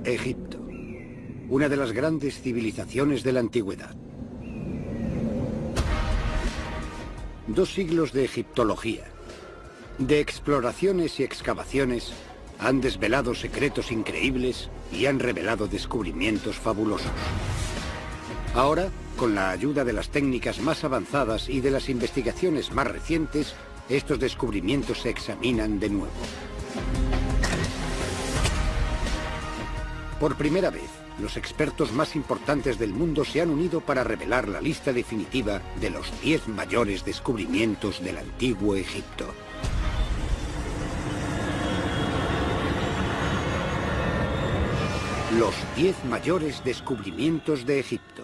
Egipto, una de las grandes civilizaciones de la antigüedad. 2 siglos de egiptología, de exploraciones y excavaciones, han desvelado secretos increíbles y han revelado descubrimientos fabulosos. Ahora, con la ayuda de las técnicas más avanzadas y de las investigaciones más recientes, estos descubrimientos se examinan de nuevo. Por primera vez, los expertos más importantes del mundo se han unido para revelar la lista definitiva de los 10 mayores descubrimientos del antiguo Egipto. Los 10 mayores descubrimientos de Egipto.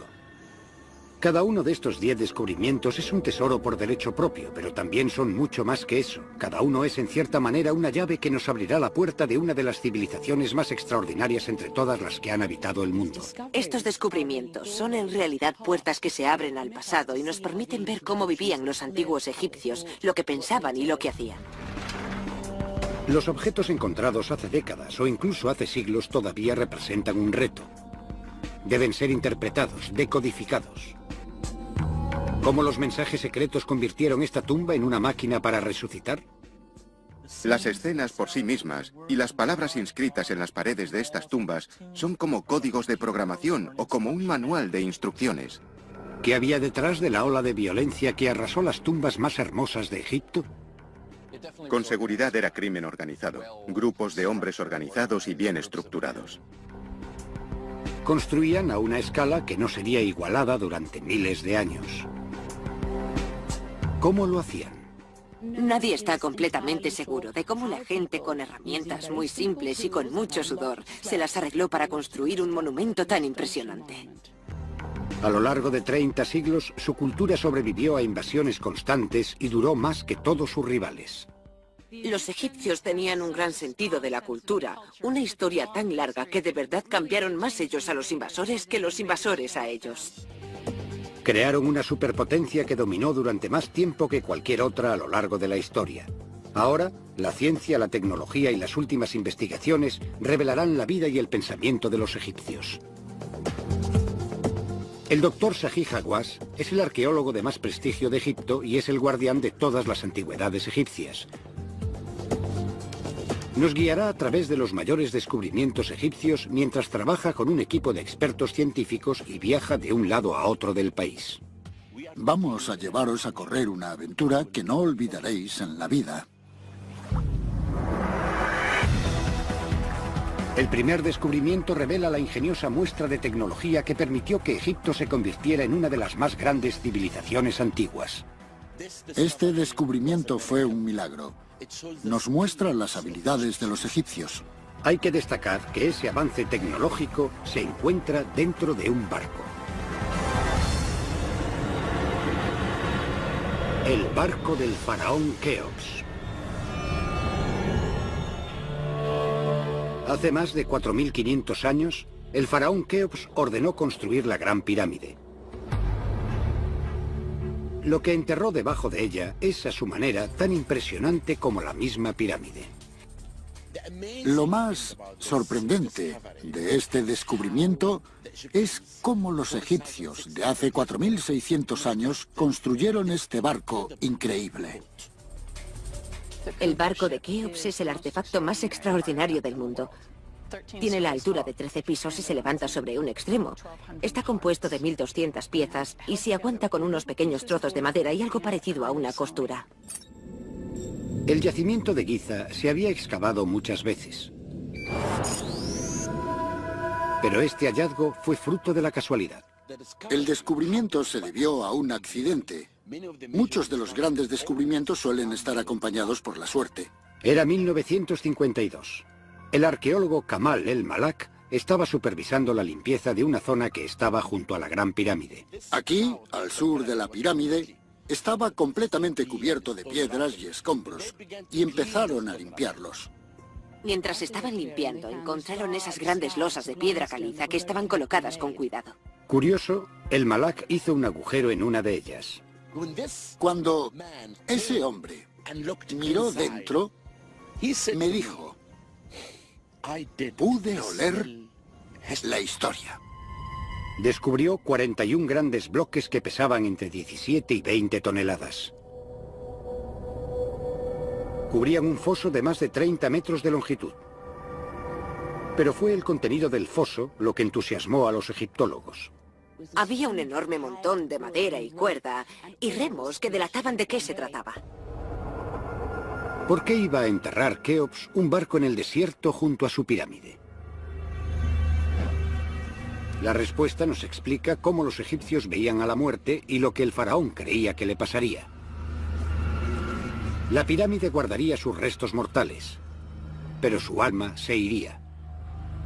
Cada uno de estos 10 descubrimientos es un tesoro por derecho propio, pero también son mucho más que eso. Cada uno es en cierta manera una llave que nos abrirá la puerta de una de las civilizaciones más extraordinarias entre todas las que han habitado el mundo. Estos descubrimientos son en realidad puertas que se abren al pasado y nos permiten ver cómo vivían los antiguos egipcios, lo que pensaban y lo que hacían. Los objetos encontrados hace décadas o incluso hace siglos todavía representan un reto. Deben ser interpretados, decodificados. ¿Cómo los mensajes secretos convirtieron esta tumba en una máquina para resucitar? Las escenas por sí mismas y las palabras inscritas en las paredes de estas tumbas son como códigos de programación o como un manual de instrucciones. ¿Qué había detrás de la ola de violencia que arrasó las tumbas más hermosas de Egipto? Con seguridad era crimen organizado, grupos de hombres organizados y bien estructurados. Construían a una escala que no sería igualada durante miles de años. ¿Cómo lo hacían? Nadie está completamente seguro de cómo la gente con herramientas muy simples y con mucho sudor se las arregló para construir un monumento tan impresionante. A lo largo de 30 siglos, su cultura sobrevivió a invasiones constantes y duró más que todos sus rivales. Los egipcios tenían un gran sentido de la cultura, una historia tan larga que de verdad cambiaron más ellos a los invasores que los invasores a ellos. Crearon una superpotencia que dominó durante más tiempo que cualquier otra a lo largo de la historia. Ahora, la ciencia, la tecnología y las últimas investigaciones revelarán la vida y el pensamiento de los egipcios. El doctor Zahi Hawass es el arqueólogo de más prestigio de Egipto y es el guardián de todas las antigüedades egipcias. Nos guiará a través de los mayores descubrimientos egipcios mientras trabaja con un equipo de expertos científicos y viaja de un lado a otro del país. Vamos a llevaros a correr una aventura que no olvidaréis en la vida. El primer descubrimiento revela la ingeniosa muestra de tecnología que permitió que Egipto se convirtiera en una de las más grandes civilizaciones antiguas. Este descubrimiento fue un milagro. Nos muestra las habilidades de los egipcios. Hay que destacar que ese avance tecnológico se encuentra dentro de un barco. El barco del faraón Keops. Hace más de 4.500 años, el faraón Keops ordenó construir la Gran Pirámide. Lo que enterró debajo de ella es, a su manera, tan impresionante como la misma pirámide. Lo más sorprendente de este descubrimiento es cómo los egipcios de hace 4.600 años construyeron este barco increíble. El barco de Keops es el artefacto más extraordinario del mundo. Tiene la altura de 13 pisos y se levanta sobre un extremo. Está compuesto de 1.200 piezas y se aguanta con unos pequeños trozos de madera y algo parecido a una costura. El yacimiento de Giza se había excavado muchas veces. Pero este hallazgo fue fruto de la casualidad. El descubrimiento se debió a un accidente. Muchos de los grandes descubrimientos suelen estar acompañados por la suerte. Era 1952. El arqueólogo Kamal el-Malak estaba supervisando la limpieza de una zona que estaba junto a la Gran Pirámide. Aquí, al sur de la pirámide, estaba completamente cubierto de piedras y escombros, y empezaron a limpiarlos. Mientras estaban limpiando, encontraron esas grandes losas de piedra caliza que estaban colocadas con cuidado. Curioso, el-Malak hizo un agujero en una de ellas. Cuando ese hombre miró dentro, me dijo: pude oler la historia. Descubrió 41 grandes bloques que pesaban entre 17 y 20 toneladas. Cubrían un foso de más de 30 metros de longitud. Pero fue el contenido del foso lo que entusiasmó a los egiptólogos. Había un enorme montón de madera y cuerda y remos que delataban de qué se trataba. ¿Por qué iba a enterrar Keops un barco en el desierto junto a su pirámide? La respuesta nos explica cómo los egipcios veían a la muerte y lo que el faraón creía que le pasaría. La pirámide guardaría sus restos mortales, pero su alma se iría,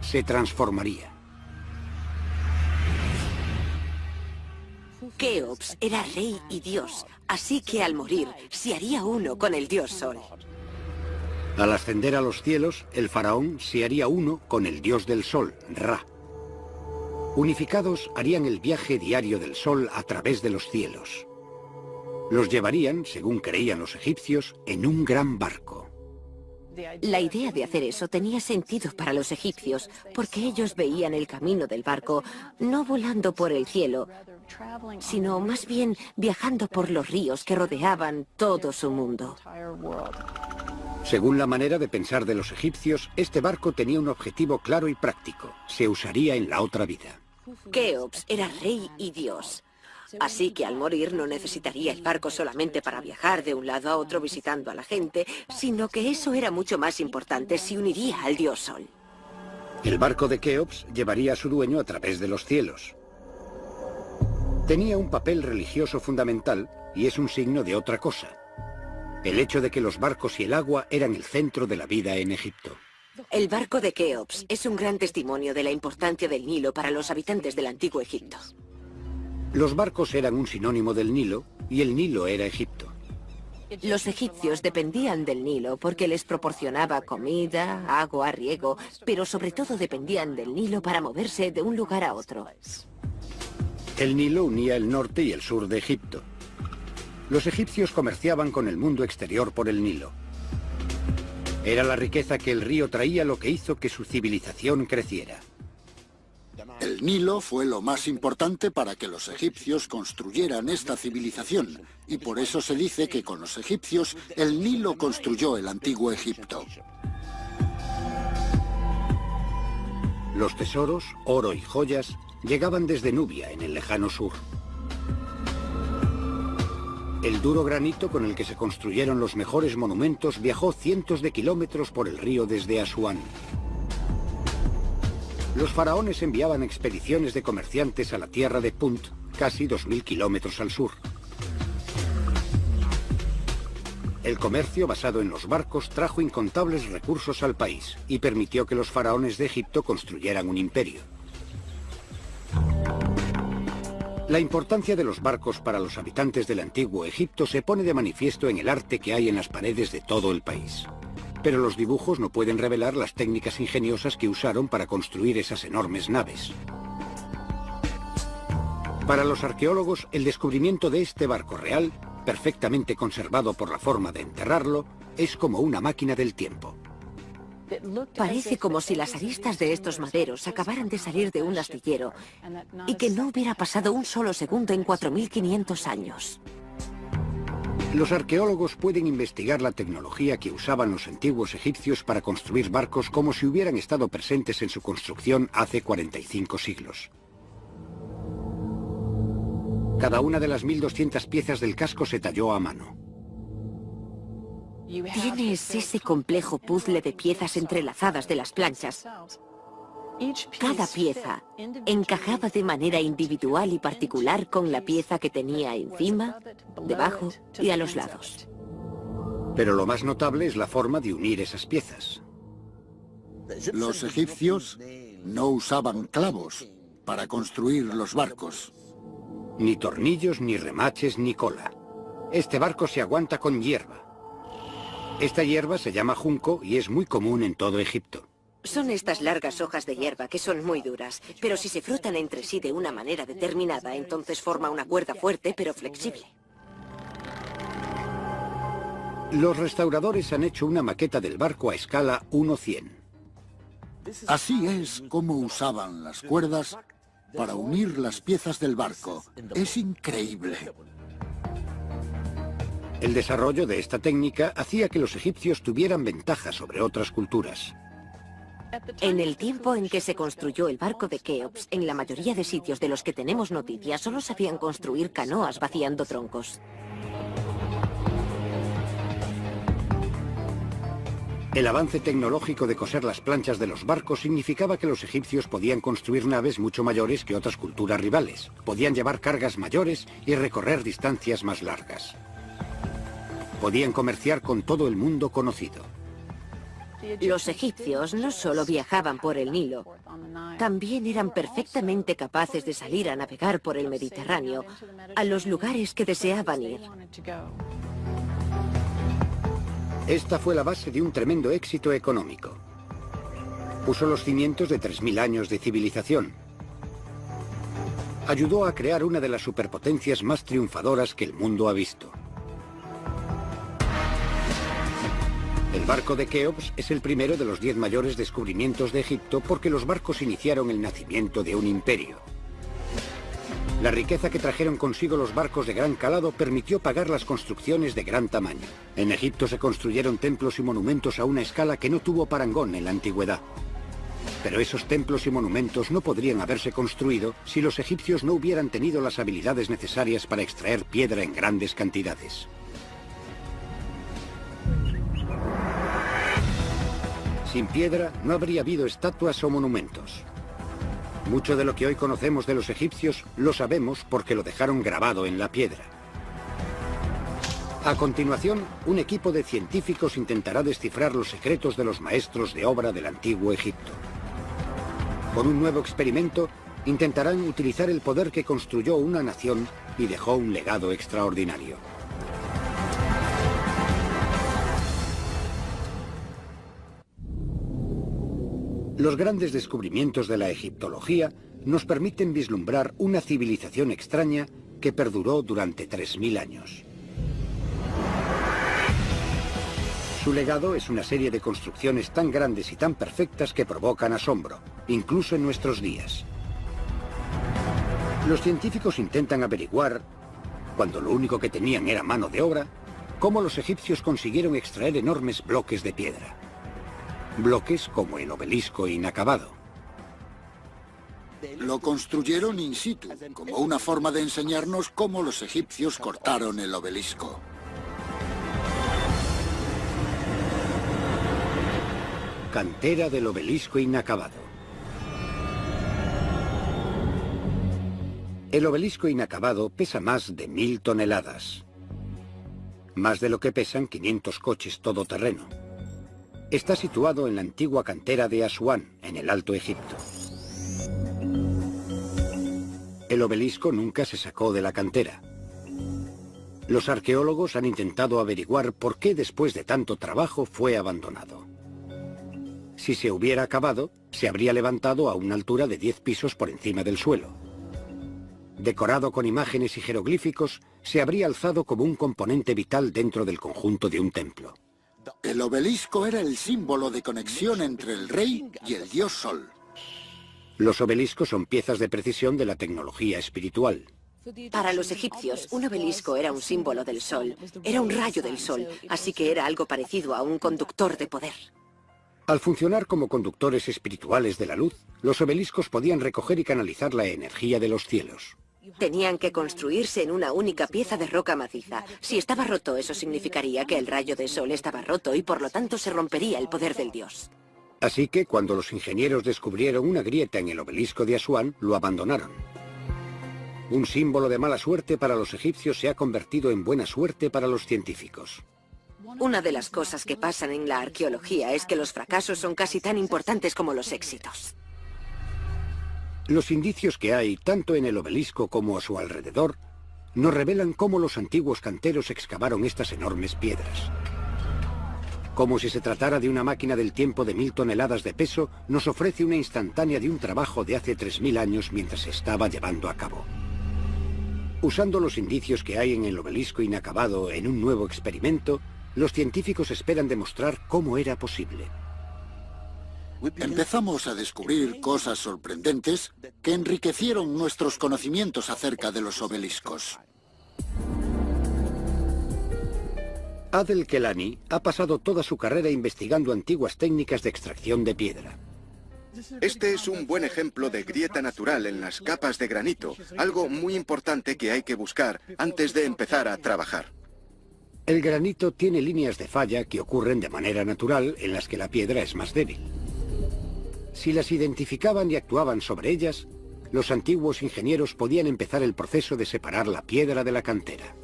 se transformaría. Keops era rey y dios, así que al morir se haría uno con el dios Sol. Al ascender a los cielos, el faraón se haría uno con el dios del sol, Ra. Unificados harían el viaje diario del sol a través de los cielos. Los llevarían, según creían los egipcios, en un gran barco. La idea de hacer eso tenía sentido para los egipcios, porque ellos veían el camino del barco no volando por el cielo, sino más bien viajando por los ríos que rodeaban todo su mundo. Según la manera de pensar de los egipcios, este barco tenía un objetivo claro y práctico. Se usaría en la otra vida. Keops era rey y dios, así que al morir no necesitaría el barco solamente para viajar de un lado a otro visitando a la gente, sino que eso era mucho más importante, se uniría al dios Sol. El barco de Keops llevaría a su dueño a través de los cielos. Tenía un papel religioso fundamental y es un signo de otra cosa. El hecho de que los barcos y el agua eran el centro de la vida en Egipto. El barco de Keops es un gran testimonio de la importancia del Nilo para los habitantes del antiguo Egipto. Los barcos eran un sinónimo del Nilo y el Nilo era Egipto. Los egipcios dependían del Nilo porque les proporcionaba comida, agua, riego, pero sobre todo dependían del Nilo para moverse de un lugar a otro. El Nilo unía el norte y el sur de Egipto. Los egipcios comerciaban con el mundo exterior por el Nilo. Era la riqueza que el río traía lo que hizo que su civilización creciera. El Nilo fue lo más importante para que los egipcios construyeran esta civilización, y por eso se dice que con los egipcios el Nilo construyó el antiguo Egipto. Los tesoros, oro y joyas, llegaban desde Nubia, en el lejano sur. El duro granito con el que se construyeron los mejores monumentos viajó cientos de kilómetros por el río desde Asuán. Los faraones enviaban expediciones de comerciantes a la tierra de Punt, casi 2000 kilómetros al sur. El comercio basado en los barcos trajo incontables recursos al país y permitió que los faraones de Egipto construyeran un imperio. La importancia de los barcos para los habitantes del antiguo Egipto se pone de manifiesto en el arte que hay en las paredes de todo el país. Pero los dibujos no pueden revelar las técnicas ingeniosas que usaron para construir esas enormes naves. Para los arqueólogos, el descubrimiento de este barco real, perfectamente conservado por la forma de enterrarlo, es como una máquina del tiempo. Parece como si las aristas de estos maderos acabaran de salir de un astillero y que no hubiera pasado un solo segundo en 4500 años. Los arqueólogos pueden investigar la tecnología que usaban los antiguos egipcios para construir barcos como si hubieran estado presentes en su construcción hace 45 siglos. Cada una de las 1200 piezas del casco se talló a mano. Tienes ese complejo puzzle de piezas entrelazadas de las planchas. Cada pieza encajaba de manera individual y particular con la pieza que tenía encima, debajo y a los lados. Pero lo más notable es la forma de unir esas piezas. Los egipcios no usaban clavos para construir los barcos. Ni tornillos, ni remaches, ni cola. Este barco se aguanta con hierba. Esta hierba se llama junco y es muy común en todo Egipto. Son estas largas hojas de hierba que son muy duras, pero si se frotan entre sí de una manera determinada, entonces forma una cuerda fuerte pero flexible. Los restauradores han hecho una maqueta del barco a escala 1:100. Así es como usaban las cuerdas para unir las piezas del barco. Es increíble. El desarrollo de esta técnica hacía que los egipcios tuvieran ventaja sobre otras culturas. En el tiempo en que se construyó el barco de Keops, en la mayoría de sitios de los que tenemos noticias, solo sabían construir canoas vaciando troncos. El avance tecnológico de coser las planchas de los barcos significaba que los egipcios podían construir naves mucho mayores que otras culturas rivales. Podían llevar cargas mayores y recorrer distancias más largas. Podían comerciar con todo el mundo conocido. Los egipcios no solo viajaban por el Nilo, también eran perfectamente capaces de salir a navegar por el Mediterráneo, a los lugares que deseaban ir. Esta fue la base de un tremendo éxito económico. Puso los cimientos de 3000 años de civilización. Ayudó a crear una de las superpotencias más triunfadoras que el mundo ha visto. El barco de Keops es el primero de los 10 mayores descubrimientos de Egipto porque los barcos iniciaron el nacimiento de un imperio. La riqueza que trajeron consigo los barcos de gran calado permitió pagar las construcciones de gran tamaño. En Egipto se construyeron templos y monumentos a una escala que no tuvo parangón en la antigüedad. Pero esos templos y monumentos no podrían haberse construido si los egipcios no hubieran tenido las habilidades necesarias para extraer piedra en grandes cantidades. Sin piedra no habría habido estatuas o monumentos. Mucho de lo que hoy conocemos de los egipcios lo sabemos porque lo dejaron grabado en la piedra. A continuación, un equipo de científicos intentará descifrar los secretos de los maestros de obra del antiguo Egipto. Con un nuevo experimento, intentarán utilizar el poder que construyó una nación y dejó un legado extraordinario. Los grandes descubrimientos de la egiptología nos permiten vislumbrar una civilización extraña que perduró durante 3000 años. Su legado es una serie de construcciones tan grandes y tan perfectas que provocan asombro, incluso en nuestros días. Los científicos intentan averiguar, cuando lo único que tenían era mano de obra, cómo los egipcios consiguieron extraer enormes bloques de piedra. Bloques como el obelisco inacabado. Lo construyeron in situ, como una forma de enseñarnos cómo los egipcios cortaron el obelisco. Cantera del obelisco inacabado. El obelisco inacabado pesa más de 1000 toneladas. Más de lo que pesan 500 coches todoterreno. Está situado en la antigua cantera de Asuán, en el Alto Egipto. El obelisco nunca se sacó de la cantera. Los arqueólogos han intentado averiguar por qué después de tanto trabajo fue abandonado. Si se hubiera acabado, se habría levantado a una altura de 10 pisos por encima del suelo. Decorado con imágenes y jeroglíficos, se habría alzado como un componente vital dentro del conjunto de un templo. El obelisco era el símbolo de conexión entre el rey y el dios Sol. Los obeliscos son piezas de precisión de la tecnología espiritual. Para los egipcios, un obelisco era un símbolo del sol, era un rayo del sol, así que era algo parecido a un conductor de poder. Al funcionar como conductores espirituales de la luz, los obeliscos podían recoger y canalizar la energía de los cielos. Tenían que construirse en una única pieza de roca maciza. Si estaba roto, eso significaría que el rayo de sol estaba roto y por lo tanto se rompería el poder del dios. Así que cuando los ingenieros descubrieron una grieta en el obelisco de Asuán, lo abandonaron. Un símbolo de mala suerte para los egipcios se ha convertido en buena suerte para los científicos. Una de las cosas que pasan en la arqueología es que los fracasos son casi tan importantes como los éxitos. Los indicios que hay, tanto en el obelisco como a su alrededor, nos revelan cómo los antiguos canteros excavaron estas enormes piedras. Como si se tratara de una máquina del tiempo de 1000 toneladas de peso, nos ofrece una instantánea de un trabajo de hace 3000 años mientras se estaba llevando a cabo. Usando los indicios que hay en el obelisco inacabado en un nuevo experimento, los científicos esperan demostrar cómo era posible. Empezamos a descubrir cosas sorprendentes que enriquecieron nuestros conocimientos acerca de los obeliscos. Adel Kelani ha pasado toda su carrera investigando antiguas técnicas de extracción de piedra. Este es un buen ejemplo de grieta natural en las capas de granito, algo muy importante que hay que buscar antes de empezar a trabajar. El granito tiene líneas de falla que ocurren de manera natural en las que la piedra es más débil. Si las identificaban y actuaban sobre ellas, los antiguos ingenieros podían empezar el proceso de separar la piedra de la cantera.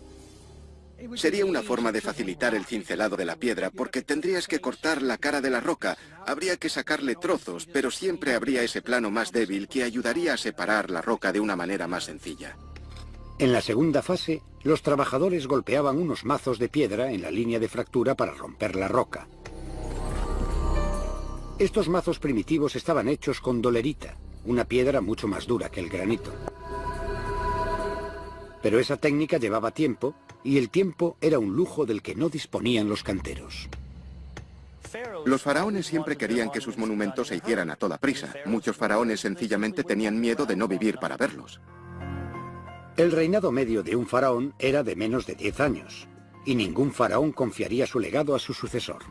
Sería una forma de facilitar el cincelado de la piedra, porque tendrías que cortar la cara de la roca, habría que sacarle trozos, pero siempre habría ese plano más débil que ayudaría a separar la roca de una manera más sencilla. En la segunda fase, los trabajadores golpeaban unos mazos de piedra en la línea de fractura para romper la roca. Estos mazos primitivos estaban hechos con dolerita, una piedra mucho más dura que el granito. Pero esa técnica llevaba tiempo, y el tiempo era un lujo del que no disponían los canteros. Los faraones siempre querían que sus monumentos se hicieran a toda prisa. Muchos faraones sencillamente tenían miedo de no vivir para verlos. El reinado medio de un faraón era de menos de 10 años, y ningún faraón confiaría su legado a su sucesor.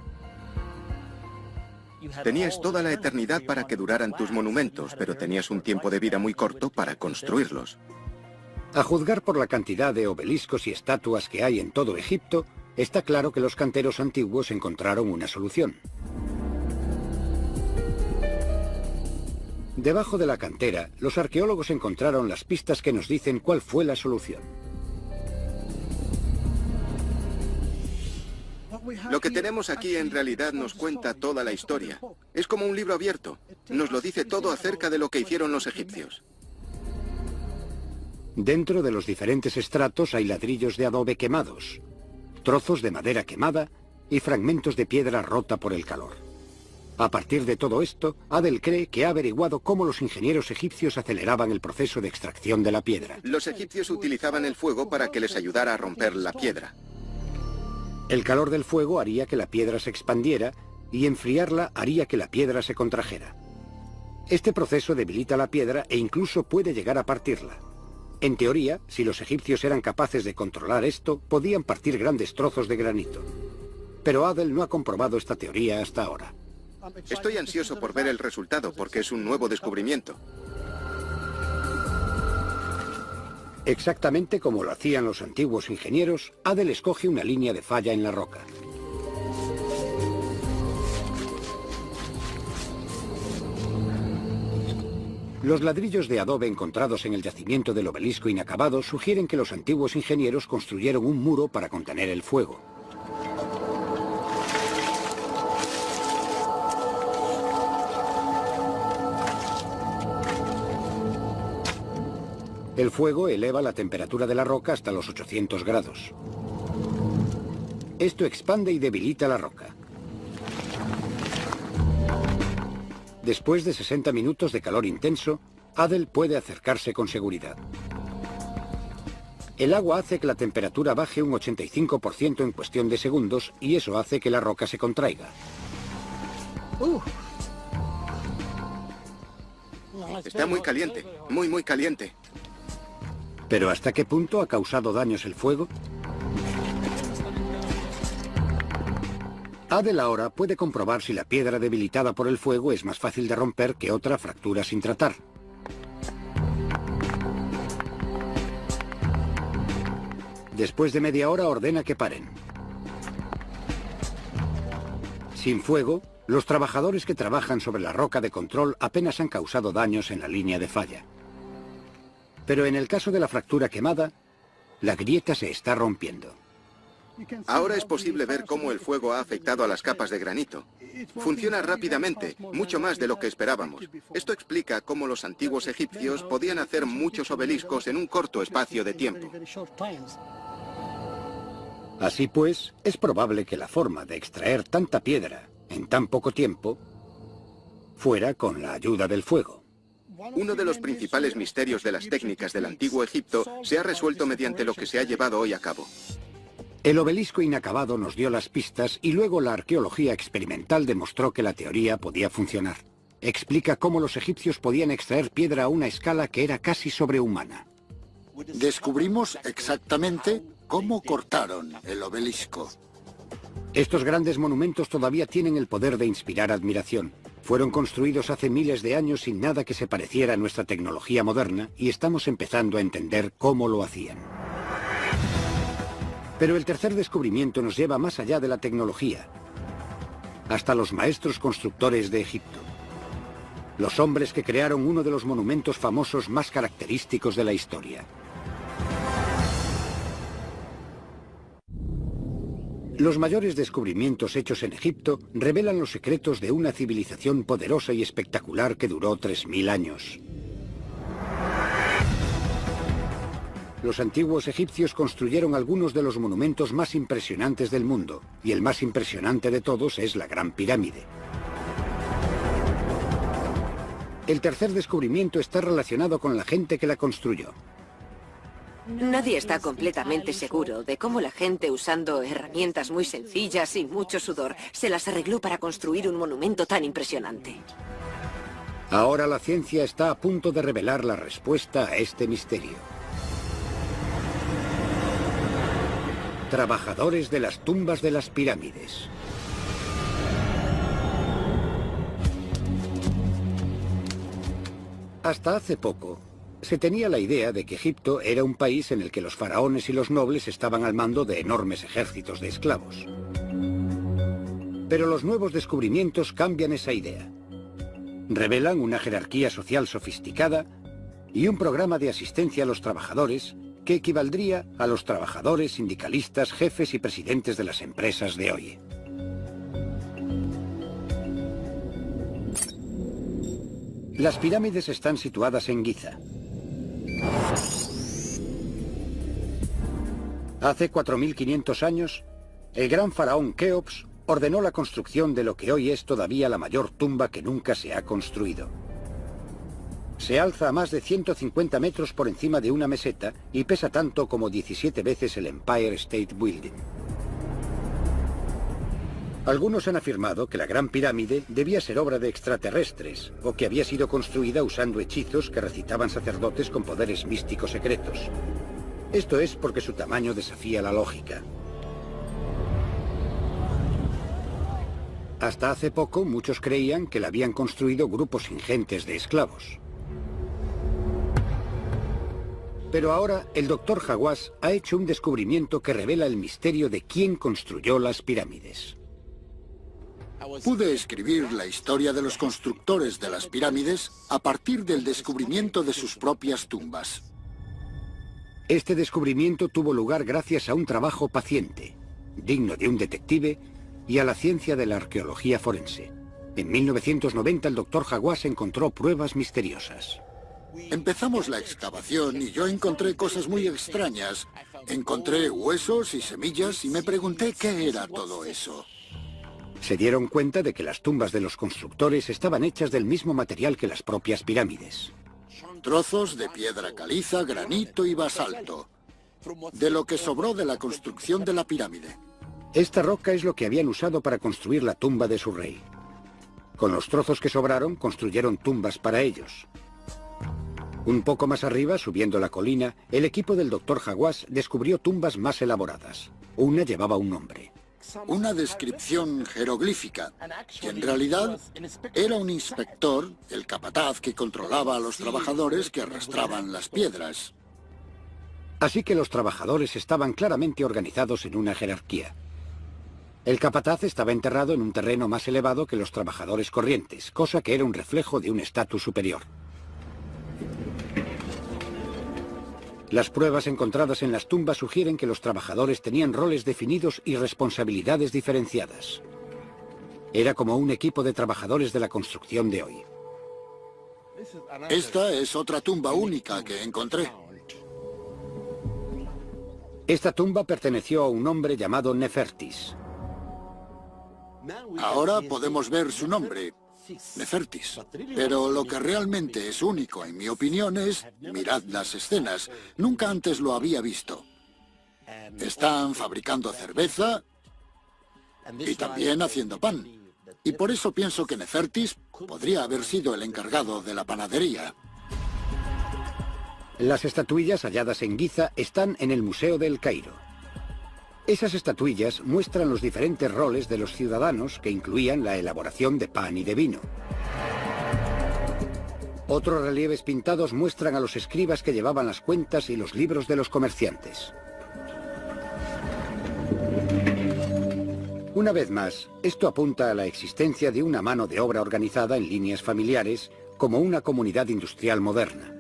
Tenías toda la eternidad para que duraran tus monumentos, pero tenías un tiempo de vida muy corto para construirlos. A juzgar por la cantidad de obeliscos y estatuas que hay en todo Egipto, está claro que los canteros antiguos encontraron una solución. Debajo de la cantera, los arqueólogos encontraron las pistas que nos dicen cuál fue la solución. Lo que tenemos aquí en realidad nos cuenta toda la historia. Es como un libro abierto. Nos lo dice todo acerca de lo que hicieron los egipcios. Dentro de los diferentes estratos hay ladrillos de adobe quemados, trozos de madera quemada y fragmentos de piedra rota por el calor. A partir de todo esto, Adel cree que ha averiguado cómo los ingenieros egipcios aceleraban el proceso de extracción de la piedra. Los egipcios utilizaban el fuego para que les ayudara a romper la piedra. El calor del fuego haría que la piedra se expandiera y enfriarla haría que la piedra se contrajera. Este proceso debilita la piedra e incluso puede llegar a partirla. En teoría, si los egipcios eran capaces de controlar esto, podían partir grandes trozos de granito. Pero Adel no ha comprobado esta teoría hasta ahora. Estoy ansioso por ver el resultado porque es un nuevo descubrimiento. Exactamente como lo hacían los antiguos ingenieros, Adel escoge una línea de falla en la roca. Los ladrillos de adobe encontrados en el yacimiento del obelisco inacabado sugieren que los antiguos ingenieros construyeron un muro para contener el fuego. El fuego eleva la temperatura de la roca hasta los 800 grados. Esto expande y debilita la roca. Después de 60 minutos de calor intenso, Adel puede acercarse con seguridad. El agua hace que la temperatura baje un 85% en cuestión de segundos y eso hace que la roca se contraiga. Está muy caliente, muy caliente. ¿Pero hasta qué punto ha causado daños el fuego? Adel ahora puede comprobar si la piedra debilitada por el fuego es más fácil de romper que otra fractura sin tratar. Después de media hora ordena que paren. Sin fuego, los trabajadores que trabajan sobre la roca de control apenas han causado daños en la línea de falla. Pero en el caso de la fractura quemada, la grieta se está rompiendo. Ahora es posible ver cómo el fuego ha afectado a las capas de granito. Funciona rápidamente, mucho más de lo que esperábamos. Esto explica cómo los antiguos egipcios podían hacer muchos obeliscos en un corto espacio de tiempo. Así pues, es probable que la forma de extraer tanta piedra en tan poco tiempo fuera con la ayuda del fuego. Uno de los principales misterios de las técnicas del antiguo Egipto se ha resuelto mediante lo que se ha llevado hoy a cabo. El obelisco inacabado nos dio las pistas y luego la arqueología experimental demostró que la teoría podía funcionar. explica cómo los egipcios podían extraer piedra a una escala que era casi sobrehumana. Descubrimos exactamente cómo cortaron el obelisco. Estos grandes monumentos todavía tienen el poder de inspirar admiración. Fueron construidos hace miles de años sin nada que se pareciera a nuestra tecnología moderna y estamos empezando a entender cómo lo hacían. Pero el tercer descubrimiento nos lleva más allá de la tecnología, hasta los maestros constructores de Egipto. Los hombres que crearon uno de los monumentos famosos más característicos de la historia. Los mayores descubrimientos hechos en Egipto revelan los secretos de una civilización poderosa y espectacular que duró 3000 años. Los antiguos egipcios construyeron algunos de los monumentos más impresionantes del mundo, y el más impresionante de todos es la Gran Pirámide. El tercer descubrimiento está relacionado con la gente que la construyó. Nadie está completamente seguro de cómo la gente, usando herramientas muy sencillas y mucho sudor, se las arregló para construir un monumento tan impresionante. Ahora la ciencia está a punto de revelar la respuesta a este misterio. Trabajadores de las tumbas de las pirámides. Hasta hace poco, se tenía la idea de que Egipto era un país en el que los faraones y los nobles estaban al mando de enormes ejércitos de esclavos. Pero los nuevos descubrimientos cambian esa idea. Revelan una jerarquía social sofisticada y un programa de asistencia a los trabajadores que equivaldría a los trabajadores, sindicalistas, jefes y presidentes de las empresas de hoy. Las pirámides están situadas en Giza. Hace 4500 años, el gran faraón Keops ordenó la construcción de lo que hoy es todavía la mayor tumba que nunca se ha construido. Se alza a más de 150 metros por encima de una meseta y pesa tanto como 17 veces el Empire State Building. Algunos han afirmado que la Gran Pirámide debía ser obra de extraterrestres o que había sido construida usando hechizos que recitaban sacerdotes con poderes místicos secretos. Esto es porque su tamaño desafía la lógica. Hasta hace poco, muchos creían que la habían construido grupos ingentes de esclavos. Pero ahora, el Dr. Hawass ha hecho un descubrimiento que revela el misterio de quién construyó las pirámides. Pude escribir la historia de los constructores de las pirámides a partir del descubrimiento de sus propias tumbas. Este descubrimiento tuvo lugar gracias a un trabajo paciente, digno de un detective, y a la ciencia de la arqueología forense. En 1990 el Dr. Hawass encontró pruebas misteriosas. Empezamos la excavación y yo encontré cosas muy extrañas. Encontré huesos y semillas y me pregunté qué era todo eso. Se dieron cuenta de que las tumbas de los constructores estaban hechas del mismo material que las propias pirámides. Trozos de piedra caliza, granito y basalto, de lo que sobró de la construcción de la pirámide. Esta roca es lo que habían usado para construir la tumba de su rey. Con los trozos que sobraron, construyeron tumbas para ellos. Un poco más arriba, subiendo la colina, el equipo del Dr. Hawass descubrió tumbas más elaboradas. Una llevaba un nombre. Una descripción jeroglífica, que en realidad era un inspector, el capataz que controlaba a los trabajadores que arrastraban las piedras. Así que los trabajadores estaban claramente organizados en una jerarquía. El capataz estaba enterrado en un terreno más elevado que los trabajadores corrientes, cosa que era un reflejo de un estatus superior. Las pruebas encontradas en las tumbas sugieren que los trabajadores tenían roles definidos y responsabilidades diferenciadas. Era como un equipo de trabajadores de la construcción de hoy. Esta es otra tumba única que encontré. Esta tumba perteneció a un hombre llamado Nefertis. Ahora podemos ver su nombre, Nefertis. Pero lo que realmente es único, en mi opinión, es... mirad las escenas. Nunca antes lo había visto. Están fabricando cerveza y también haciendo pan. Y por eso pienso que Nefertis podría haber sido el encargado de la panadería. Las estatuillas halladas en Giza están en el Museo del Cairo. Esas estatuillas muestran los diferentes roles de los ciudadanos que incluían la elaboración de pan y de vino. Otros relieves pintados muestran a los escribas que llevaban las cuentas y los libros de los comerciantes. Una vez más, esto apunta a la existencia de una mano de obra organizada en líneas familiares como una comunidad industrial moderna.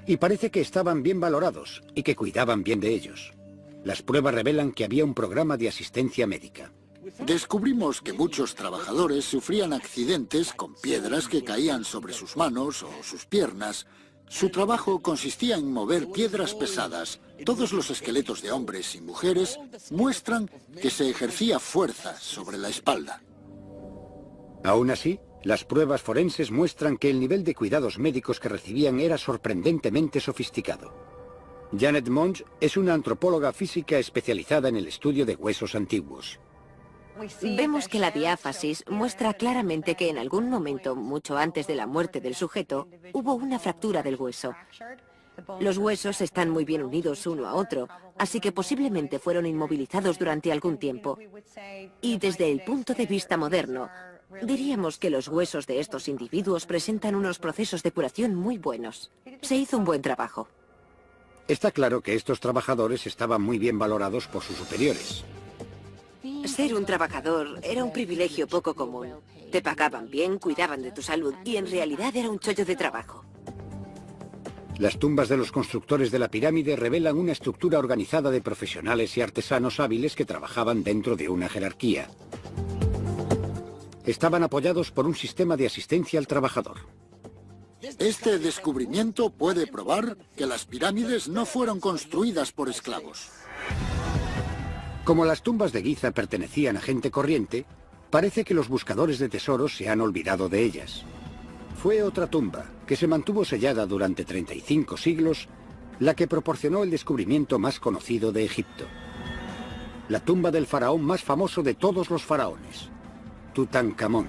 Y parece que estaban bien valorados y que cuidaban bien de ellos. Las pruebas revelan que había un programa de asistencia médica. Descubrimos que muchos trabajadores sufrían accidentes con piedras que caían sobre sus manos o sus piernas. Su trabajo consistía en mover piedras pesadas. Todos los esqueletos de hombres y mujeres muestran que se ejercía fuerza sobre la espalda. Aún así, las pruebas forenses muestran que el nivel de cuidados médicos que recibían era sorprendentemente sofisticado. Janet Monge es una antropóloga física especializada en el estudio de huesos antiguos. Vemos que la diáfasis muestra claramente que en algún momento, mucho antes de la muerte del sujeto, hubo una fractura del hueso. Los huesos están muy bien unidos uno a otro, así que posiblemente fueron inmovilizados durante algún tiempo. Y desde el punto de vista moderno, diríamos que los huesos de estos individuos presentan unos procesos de curación muy buenos. Se hizo un buen trabajo. Está claro que estos trabajadores estaban muy bien valorados por sus superiores. Ser un trabajador era un privilegio poco común. Te pagaban bien, cuidaban de tu salud y en realidad era un chollo de trabajo. Las tumbas de los constructores de la pirámide revelan una estructura organizada de profesionales y artesanos hábiles que trabajaban dentro de una jerarquía. Estaban apoyados por un sistema de asistencia al trabajador. Este descubrimiento puede probar que las pirámides no fueron construidas por esclavos. Como las tumbas de Giza pertenecían a gente corriente, parece que los buscadores de tesoros se han olvidado de ellas. Fue otra tumba, que se mantuvo sellada durante 35 siglos, la que proporcionó el descubrimiento más conocido de Egipto. La tumba del faraón más famoso de todos los faraones, Tutankamón.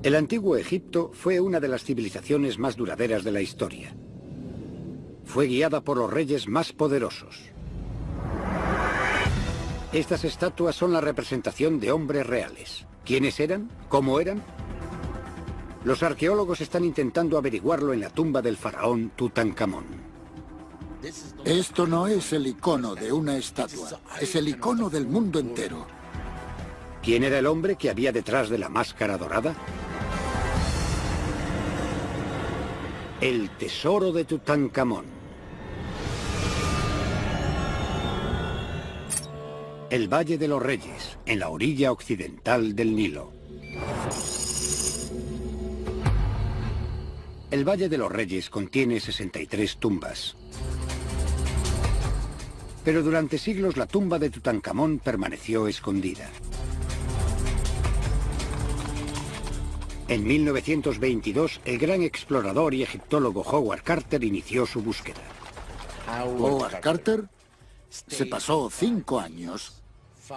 El antiguo Egipto fue una de las civilizaciones más duraderas de la historia. Fue guiada por los reyes más poderosos. Estas estatuas son la representación de hombres reales. ¿Quiénes eran? ¿Cómo eran? Los arqueólogos están intentando averiguarlo en la tumba del faraón Tutankamón. Esto no es el icono de una estatua, es el icono del mundo entero. ¿Quién era el hombre que había detrás de la máscara dorada? El tesoro de Tutankamón. El Valle de los Reyes, en la orilla occidental del Nilo. El Valle de los Reyes contiene 63 tumbas. Pero durante siglos la tumba de Tutankamón permaneció escondida. En 1922, el gran explorador y egiptólogo Howard Carter inició su búsqueda. Howard Carter se pasó 5 años,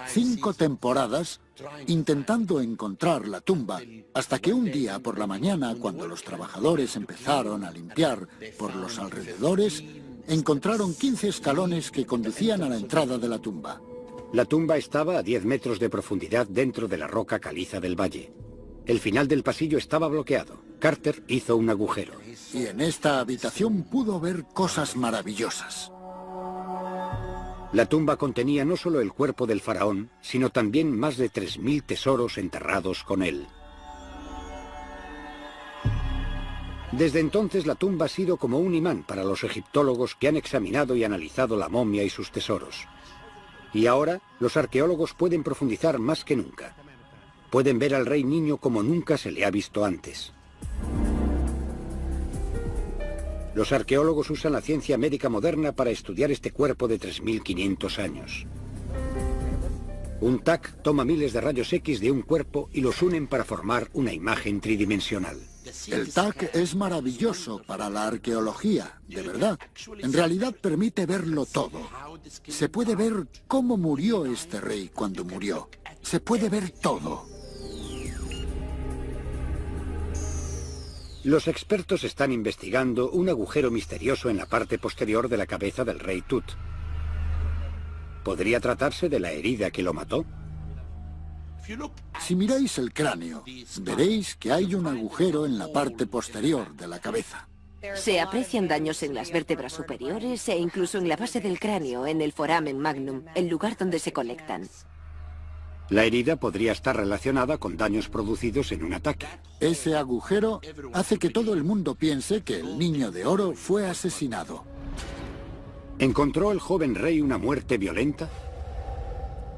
5 temporadas, intentando encontrar la tumba, hasta que un día por la mañana, cuando los trabajadores empezaron a limpiar por los alrededores, encontraron 15 escalones que conducían a la entrada de la tumba. La tumba estaba a 10 metros de profundidad dentro de la roca caliza del valle. El final del pasillo estaba bloqueado. Carter hizo un agujero. Y en esta habitación pudo ver cosas maravillosas. La tumba contenía no solo el cuerpo del faraón, sino también más de 3000 tesoros enterrados con él. Desde entonces la tumba ha sido como un imán para los egiptólogos que han examinado y analizado la momia y sus tesoros. Y ahora los arqueólogos pueden profundizar más que nunca. Pueden ver al rey niño como nunca se le ha visto antes. Los arqueólogos usan la ciencia médica moderna para estudiar este cuerpo de 3500 años. Un TAC toma miles de rayos X de un cuerpo y los unen para formar una imagen tridimensional. El TAC es maravilloso para la arqueología, de verdad. En realidad permite verlo todo. Se puede ver cómo murió este rey cuando murió. Se puede ver todo. Los expertos están investigando un agujero misterioso en la parte posterior de la cabeza del rey Tut. ¿Podría tratarse de la herida que lo mató? Si miráis el cráneo, veréis que hay un agujero en la parte posterior de la cabeza. Se aprecian daños en las vértebras superiores e incluso en la base del cráneo, en el foramen magnum, el lugar donde se conectan. La herida podría estar relacionada con daños producidos en un ataque. Ese agujero hace que todo el mundo piense que el Niño de Oro fue asesinado. ¿Encontró el joven rey una muerte violenta?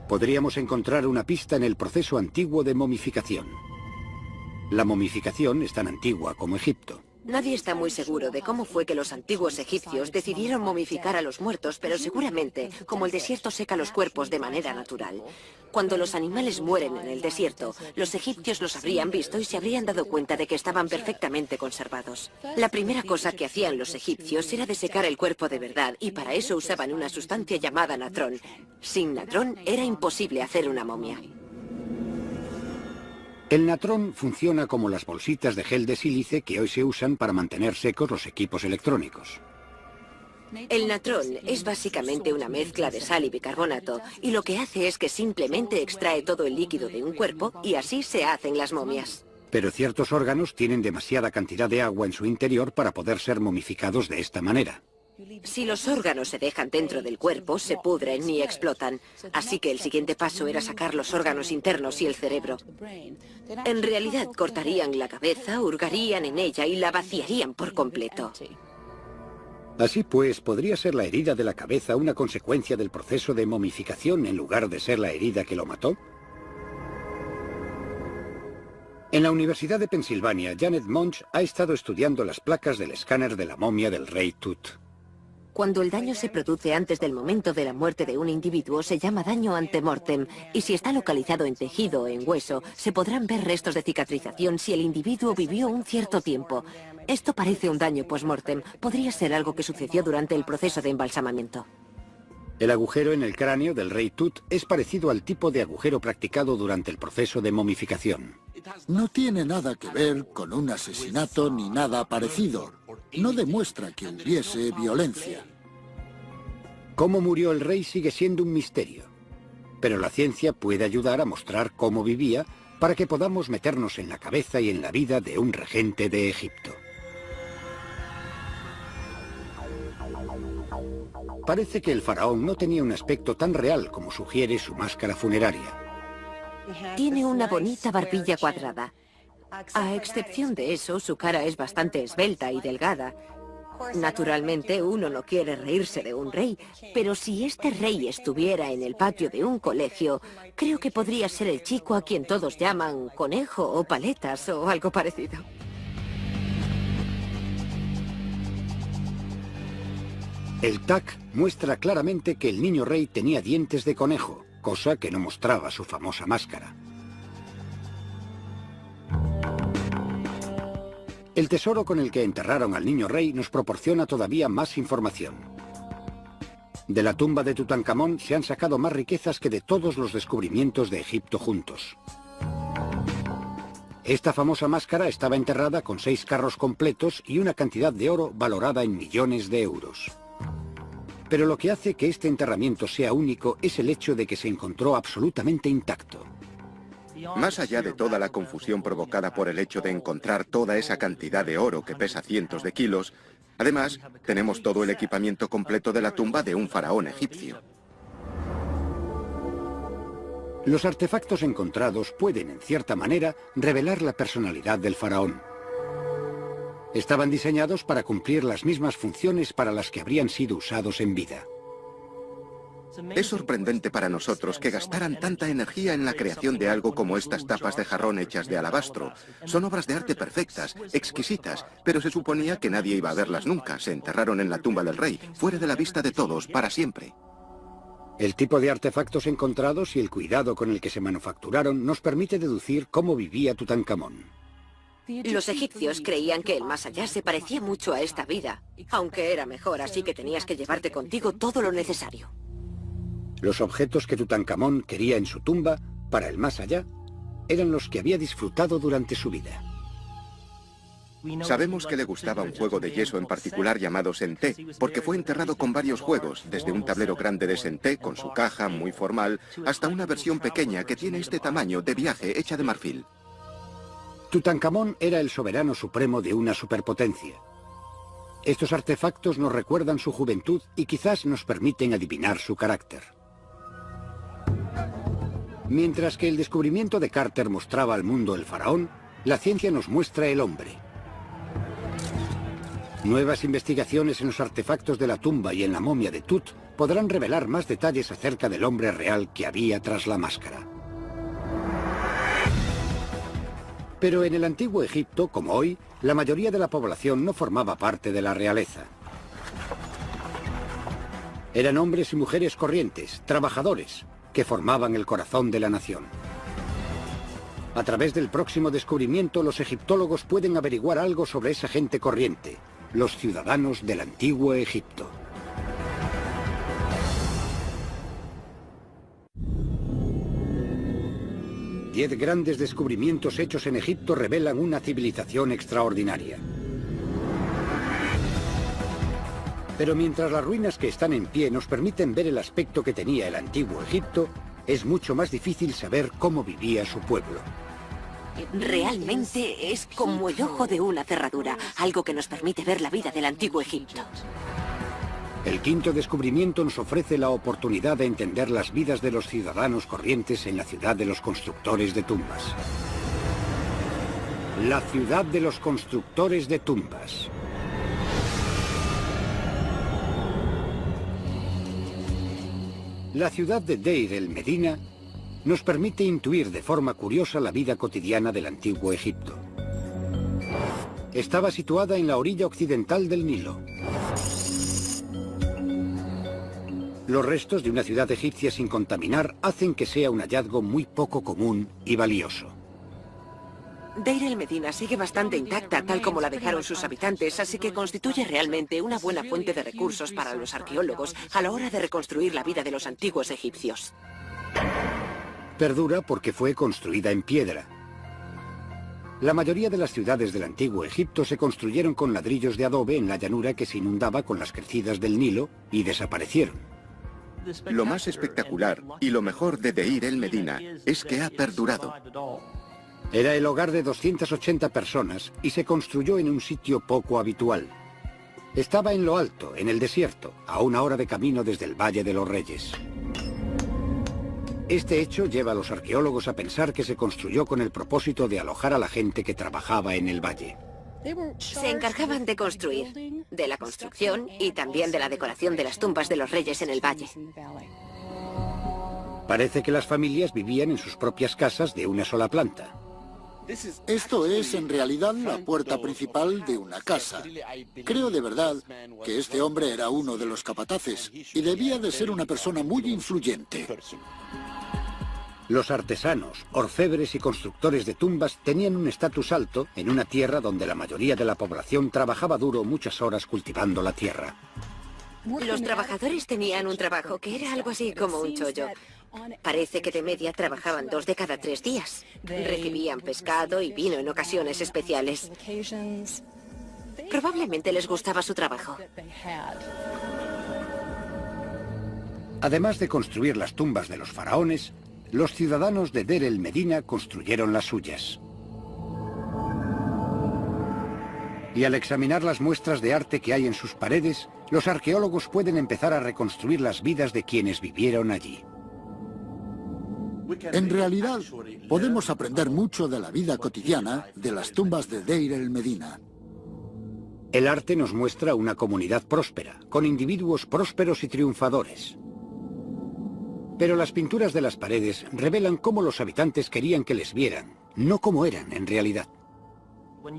Podríamos encontrar una pista en el proceso antiguo de momificación. La momificación es tan antigua como Egipto. Nadie está muy seguro de cómo fue que los antiguos egipcios decidieron momificar a los muertos, pero seguramente, como el desierto seca los cuerpos de manera natural, cuando los animales mueren en el desierto, los egipcios los habrían visto y se habrían dado cuenta de que estaban perfectamente conservados. La primera cosa que hacían los egipcios era desecar el cuerpo de verdad, y para eso usaban una sustancia llamada natrón. Sin natrón era imposible hacer una momia. El natrón funciona como las bolsitas de gel de sílice que hoy se usan para mantener secos los equipos electrónicos. El natrón es básicamente una mezcla de sal y bicarbonato, y lo que hace es que simplemente extrae todo el líquido de un cuerpo y así se hacen las momias. Pero ciertos órganos tienen demasiada cantidad de agua en su interior para poder ser momificados de esta manera. Si los órganos se dejan dentro del cuerpo, se pudren y explotan. Así que el siguiente paso era sacar los órganos internos y el cerebro. En realidad, cortarían la cabeza, hurgarían en ella y la vaciarían por completo. Así pues, ¿podría ser la herida de la cabeza una consecuencia del proceso de momificación en lugar de ser la herida que lo mató? En la Universidad de Pensilvania, Janet Monch ha estado estudiando las placas del escáner de la momia del rey Tut. Cuando el daño se produce antes del momento de la muerte de un individuo, se llama daño antemortem, y si está localizado en tejido o en hueso, se podrán ver restos de cicatrización si el individuo vivió un cierto tiempo. Esto parece un daño post-mortem. Podría ser algo que sucedió durante el proceso de embalsamamiento. El agujero en el cráneo del rey Tut es parecido al tipo de agujero practicado durante el proceso de momificación. No tiene nada que ver con un asesinato ni nada parecido. No demuestra que hubiese violencia. Cómo murió el rey sigue siendo un misterio. Pero la ciencia puede ayudar a mostrar cómo vivía para que podamos meternos en la cabeza y en la vida de un regente de Egipto. Parece que el faraón no tenía un aspecto tan real como sugiere su máscara funeraria. Tiene una bonita barbilla cuadrada. A excepción de eso, su cara es bastante esbelta y delgada. Naturalmente, uno no quiere reírse de un rey, pero si este rey estuviera en el patio de un colegio, creo que podría ser el chico a quien todos llaman conejo o paletas o algo parecido. El TAC muestra claramente que el niño rey tenía dientes de conejo, cosa que no mostraba su famosa máscara. El tesoro con el que enterraron al niño rey nos proporciona todavía más información. De la tumba de Tutankamón se han sacado más riquezas que de todos los descubrimientos de Egipto juntos. Esta famosa máscara estaba enterrada con 6 carros completos y una cantidad de oro valorada en millones de euros. Pero lo que hace que este enterramiento sea único es el hecho de que se encontró absolutamente intacto. Más allá de toda la confusión provocada por el hecho de encontrar toda esa cantidad de oro que pesa cientos de kilos, además, tenemos todo el equipamiento completo de la tumba de un faraón egipcio. Los artefactos encontrados pueden, en cierta manera, revelar la personalidad del faraón. Estaban diseñados para cumplir las mismas funciones para las que habrían sido usados en vida. Es sorprendente para nosotros que gastaran tanta energía en la creación de algo como estas tapas de jarrón hechas de alabastro. Son obras de arte perfectas, exquisitas, pero se suponía que nadie iba a verlas nunca. Se enterraron en la tumba del rey, fuera de la vista de todos, para siempre. El tipo de artefactos encontrados y el cuidado con el que se manufacturaron nos permite deducir cómo vivía Tutankamón. Los egipcios creían que el más allá se parecía mucho a esta vida, aunque era mejor, así que tenías que llevarte contigo todo lo necesario. Los objetos que Tutankamón quería en su tumba, para el más allá, eran los que había disfrutado durante su vida. Sabemos que le gustaba un juego de yeso en particular llamado Senté, porque fue enterrado con varios juegos, desde un tablero grande de Senté con su caja muy formal, hasta una versión pequeña que tiene este tamaño de viaje hecha de marfil. Tutankamón era el soberano supremo de una superpotencia. Estos artefactos nos recuerdan su juventud y quizás nos permiten adivinar su carácter. Mientras que el descubrimiento de Carter mostraba al mundo el faraón, la ciencia nos muestra el hombre. Nuevas investigaciones en los artefactos de la tumba y en la momia de Tut podrán revelar más detalles acerca del hombre real que había tras la máscara. Pero en el antiguo Egipto, como hoy, la mayoría de la población no formaba parte de la realeza. Eran hombres y mujeres corrientes, trabajadores, que formaban el corazón de la nación. A través del próximo descubrimiento, los egiptólogos pueden averiguar algo sobre esa gente corriente, los ciudadanos del antiguo Egipto. Diez grandes descubrimientos hechos en Egipto revelan una civilización extraordinaria. Pero mientras las ruinas que están en pie nos permiten ver el aspecto que tenía el antiguo Egipto, es mucho más difícil saber cómo vivía su pueblo. Realmente es como el ojo de una cerradura, algo que nos permite ver la vida del antiguo Egipto. El quinto descubrimiento nos ofrece la oportunidad de entender las vidas de los ciudadanos corrientes en la ciudad de los constructores de tumbas. La ciudad de los constructores de tumbas. La ciudad de Deir el-Medina nos permite intuir de forma curiosa la vida cotidiana del antiguo Egipto. Estaba situada en la orilla occidental del Nilo. Los restos de una ciudad egipcia sin contaminar hacen que sea un hallazgo muy poco común y valioso. Deir el-Medina sigue bastante intacta, tal como la dejaron sus habitantes, así que constituye realmente una buena fuente de recursos para los arqueólogos a la hora de reconstruir la vida de los antiguos egipcios. Perdura porque fue construida en piedra. La mayoría de las ciudades del antiguo Egipto se construyeron con ladrillos de adobe en la llanura que se inundaba con las crecidas del Nilo y desaparecieron. Lo más espectacular y lo mejor de Deir el-Medina es que ha perdurado. Era el hogar de 280 personas y se construyó en un sitio poco habitual. Estaba en lo alto, en el desierto, a una hora de camino desde el Valle de los Reyes. Este hecho lleva a los arqueólogos a pensar que se construyó con el propósito de alojar a la gente que trabajaba en el valle. Se encargaban de construir, de la construcción y también de la decoración de las tumbas de los reyes en el valle. Parece que las familias vivían en sus propias casas de una sola planta. Esto es en realidad la puerta principal de una casa. Creo de verdad que este hombre era uno de los capataces y debía de ser una persona muy influyente. Los artesanos, orfebres y constructores de tumbas tenían un estatus alto en una tierra donde la mayoría de la población trabajaba duro muchas horas cultivando la tierra. Los trabajadores tenían un trabajo que era algo así como un chollo. Parece que de media trabajaban 2 de cada 3 días. Recibían pescado y vino en ocasiones especiales. Probablemente les gustaba su trabajo. Además de construir las tumbas de los faraones, los ciudadanos de Deir el-Medina construyeron las suyas. Y al examinar las muestras de arte que hay en sus paredes, los arqueólogos pueden empezar a reconstruir las vidas de quienes vivieron allí. En realidad, podemos aprender mucho de la vida cotidiana de las tumbas de Deir el-Medina. El arte nos muestra una comunidad próspera, con individuos prósperos y triunfadores. Pero las pinturas de las paredes revelan cómo los habitantes querían que les vieran, no cómo eran en realidad.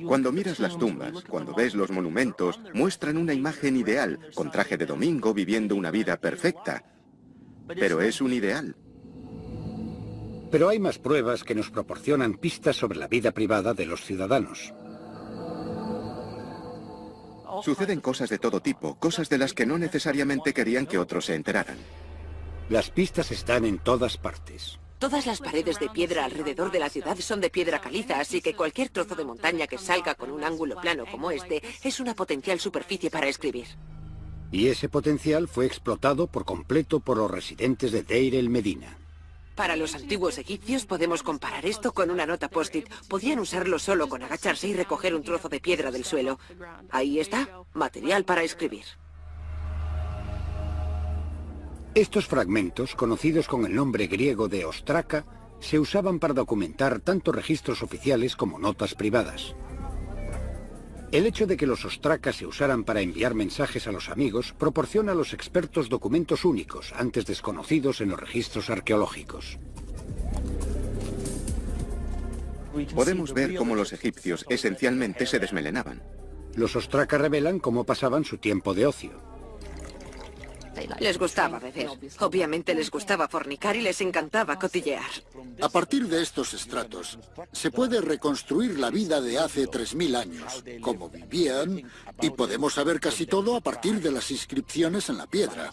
Cuando miras las tumbas, cuando ves los monumentos, muestran una imagen ideal, con traje de domingo, viviendo una vida perfecta. Pero es un ideal. Pero hay más pruebas que nos proporcionan pistas sobre la vida privada de los ciudadanos. Suceden cosas de todo tipo, cosas de las que no necesariamente querían que otros se enteraran. Las pistas están en todas partes. Todas las paredes de piedra alrededor de la ciudad son de piedra caliza, así que cualquier trozo de montaña que salga con un ángulo plano como este es una potencial superficie para escribir. Y ese potencial fue explotado por completo por los residentes de Deir el-Medina. Para los antiguos egipcios podemos comparar esto con una nota post-it. Podían usarlo solo con agacharse y recoger un trozo de piedra del suelo. Ahí está, material para escribir. Estos fragmentos, conocidos con el nombre griego de ostraca, se usaban para documentar tanto registros oficiales como notas privadas. El hecho de que los ostracas se usaran para enviar mensajes a los amigos proporciona a los expertos documentos únicos, antes desconocidos en los registros arqueológicos. Podemos ver cómo los egipcios esencialmente se desmelenaban. Los ostracas revelan cómo pasaban su tiempo de ocio. Les gustaba beber. Obviamente les gustaba fornicar y les encantaba cotillear. A partir de estos estratos, se puede reconstruir la vida de hace 3000 años, cómo vivían, y podemos saber casi todo a partir de las inscripciones en la piedra.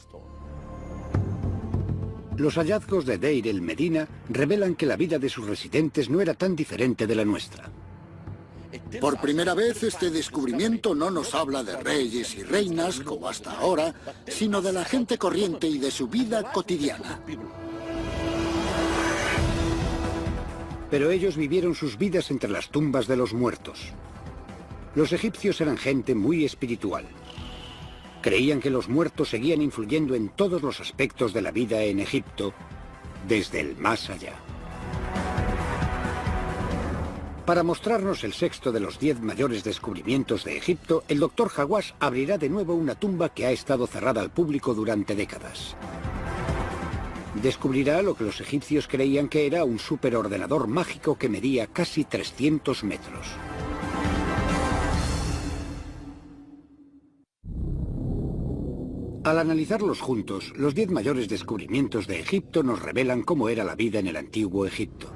Los hallazgos de Deir el-Medina revelan que la vida de sus residentes no era tan diferente de la nuestra. Por primera vez, este descubrimiento no nos habla de reyes y reinas, como hasta ahora, sino de la gente corriente y de su vida cotidiana. Pero ellos vivieron sus vidas entre las tumbas de los muertos. Los egipcios eran gente muy espiritual. Creían que los muertos seguían influyendo en todos los aspectos de la vida en Egipto, desde el más allá. Para mostrarnos el sexto de los 10 mayores descubrimientos de Egipto, el Dr. Hawass abrirá de nuevo una tumba que ha estado cerrada al público durante décadas. Descubrirá lo que los egipcios creían que era un superordenador mágico que medía casi 300 metros. Al analizarlos juntos, los 10 mayores descubrimientos de Egipto nos revelan cómo era la vida en el antiguo Egipto.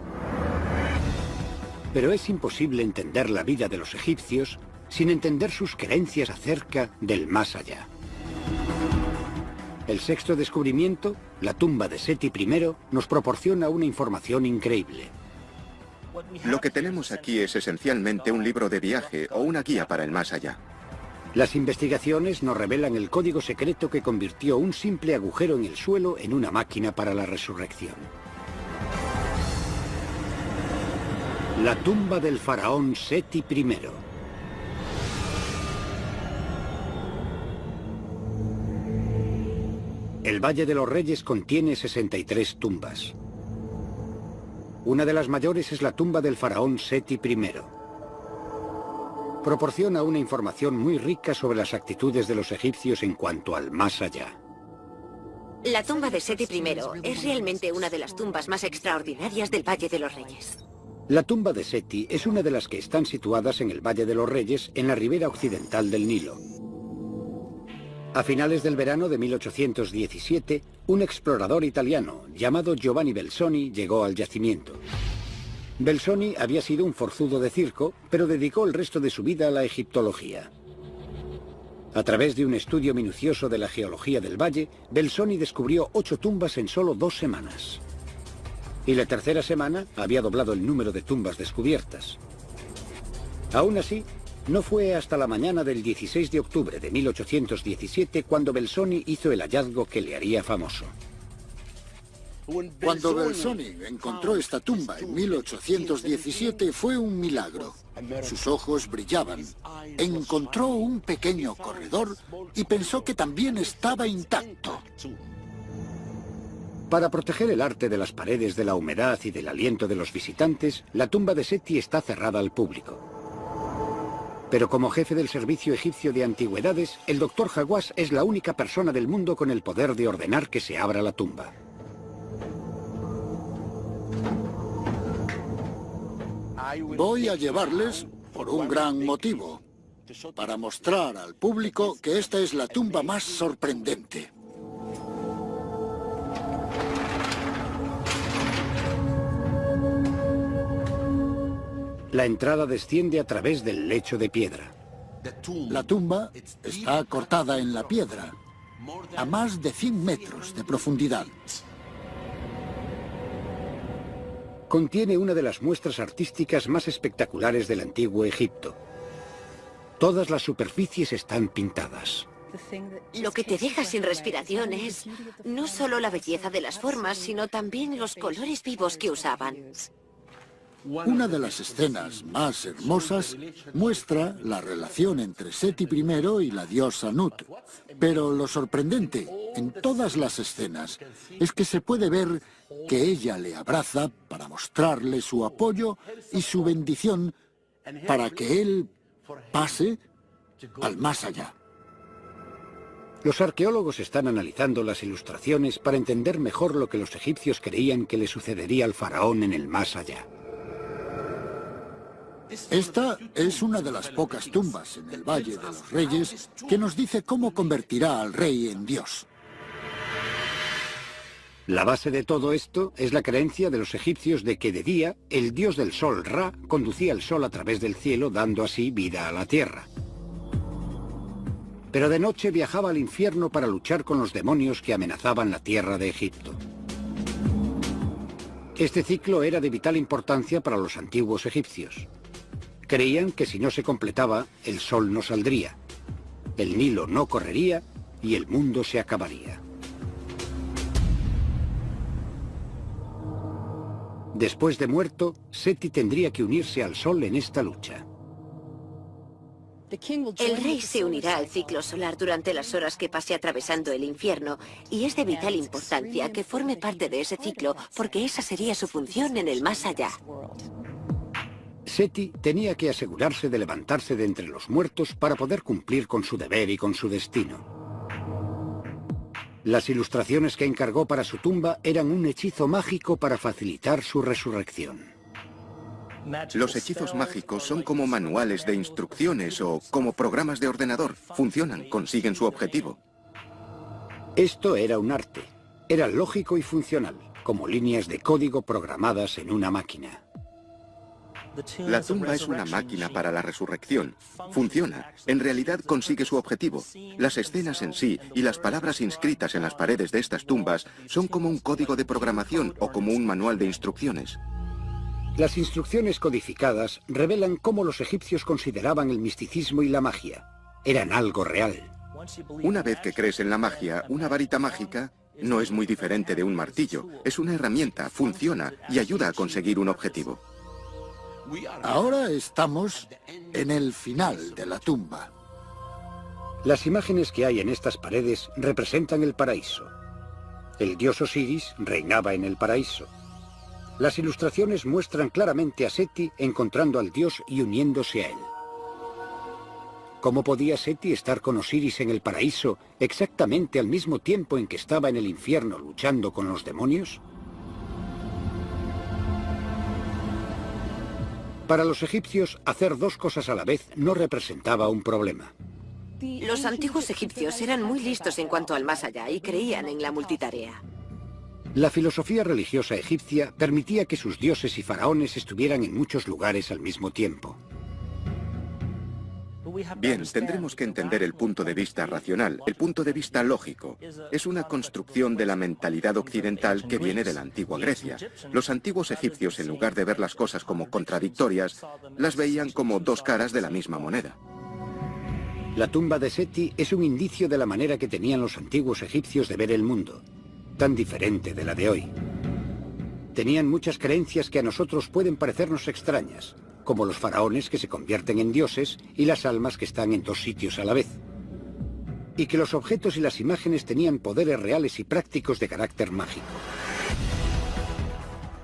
Pero es imposible entender la vida de los egipcios sin entender sus creencias acerca del más allá. El sexto descubrimiento, la tumba de Seti I, nos proporciona una información increíble. Lo que tenemos aquí es esencialmente un libro de viaje o una guía para el más allá. Las investigaciones nos revelan el código secreto que convirtió un simple agujero en el suelo en una máquina para la resurrección. La tumba del faraón Seti I. El Valle de los Reyes contiene 63 tumbas. Una de las mayores es la tumba del faraón Seti I. Proporciona una información muy rica sobre las actitudes de los egipcios en cuanto al más allá. La tumba de Seti I es realmente una de las tumbas más extraordinarias del Valle de los Reyes. La tumba de Seti es una de las que están situadas en el Valle de los Reyes, en la ribera occidental del Nilo. A finales del verano de 1817, un explorador italiano llamado Giovanni Belzoni llegó al yacimiento. Belzoni había sido un forzudo de circo, pero dedicó el resto de su vida a la egiptología. A través de un estudio minucioso de la geología del valle, Belzoni descubrió 8 tumbas en solo 2 semanas. Y la tercera semana había doblado el número de tumbas descubiertas. Aún así, no fue hasta la mañana del 16 de octubre de 1817 cuando Belzoni hizo el hallazgo que le haría famoso. Cuando Belzoni encontró esta tumba en 1817 fue un milagro. Sus ojos brillaban. Encontró un pequeño corredor y pensó que también estaba intacto. Para proteger el arte de las paredes de la humedad y del aliento de los visitantes, la tumba de Seti está cerrada al público. Pero como jefe del Servicio Egipcio de Antigüedades, el Dr. Hawass es la única persona del mundo con el poder de ordenar que se abra la tumba. Voy a llevarles por un gran motivo, para mostrar al público que esta es la tumba más La entrada desciende a través del lecho de piedra. La tumba está cortada en la piedra, a más de 100 metros de profundidad. Contiene una de las muestras artísticas más espectaculares del antiguo Egipto. Todas las superficies están pintadas. Lo que te deja sin respiración es no solo la belleza de las formas, sino también los colores vivos que usaban. Una de las escenas más hermosas muestra la relación entre Seti I y la diosa Nut. Pero lo sorprendente en todas las escenas es que se puede ver que ella le abraza para mostrarle su apoyo y su bendición para que él pase al más allá. Los arqueólogos están analizando las ilustraciones para entender mejor lo que los egipcios creían que le sucedería al faraón en el más allá. Esta es una de las pocas tumbas en el Valle de los Reyes que nos dice cómo convertirá al rey en Dios. La base de todo esto es la creencia de los egipcios de que de día el dios del sol, Ra, conducía el sol a través del cielo, dando así vida a la tierra. Pero de noche viajaba al infierno para luchar con los demonios que amenazaban la tierra de Egipto. Este ciclo era de vital importancia para los antiguos egipcios. Creían que si no se completaba, el sol no saldría, el Nilo no correría y el mundo se acabaría. Después de muerto, Seti tendría que unirse al sol en esta lucha. El rey se unirá al ciclo solar durante las horas que pase atravesando el infierno, y es de vital importancia que forme parte de ese ciclo, porque esa sería su función en el más allá. Seti tenía que asegurarse de levantarse de entre los muertos para poder cumplir con su deber y con su destino. Las ilustraciones que encargó para su tumba eran un hechizo mágico para facilitar su resurrección. Los hechizos mágicos son como manuales de instrucciones o como programas de ordenador. Funcionan, consiguen su objetivo. Esto era un arte. Era lógico y funcional, como líneas de código programadas en una máquina. La tumba es una máquina para la resurrección. Funciona. En realidad consigue su objetivo. Las escenas en sí y las palabras inscritas en las paredes de estas tumbas son como un código de programación o como un manual de instrucciones. Las instrucciones codificadas revelan cómo los egipcios consideraban el misticismo y la magia. Eran algo real. Una vez que crees en la magia, una varita mágica no es muy diferente de un martillo. Es una herramienta, funciona y ayuda a conseguir un objetivo. Ahora estamos en el final de la tumba. Las imágenes que hay en estas paredes representan el paraíso. El dios Osiris reinaba en el paraíso. Las ilustraciones muestran claramente a Seti encontrando al dios y uniéndose a él. ¿Cómo podía Seti estar con Osiris en el paraíso exactamente al mismo tiempo en que estaba en el infierno luchando con los demonios? Para los egipcios, hacer dos cosas a la vez no representaba un problema. Los antiguos egipcios eran muy listos en cuanto al más allá y creían en la multitarea. La filosofía religiosa egipcia permitía que sus dioses y faraones estuvieran en muchos lugares al mismo tiempo. Bien, tendremos que entender el punto de vista racional, el punto de vista lógico. Es una construcción de la mentalidad occidental que viene de la antigua Grecia. Los antiguos egipcios, en lugar de ver las cosas como contradictorias, las veían como dos caras de la misma moneda. La tumba de Seti es un indicio de la manera que tenían los antiguos egipcios de ver el mundo, tan diferente de la de hoy. Tenían muchas creencias que a nosotros pueden parecernos extrañas, como los faraones que se convierten en dioses y las almas que están en dos sitios a la vez. Y que los objetos y las imágenes tenían poderes reales y prácticos de carácter mágico.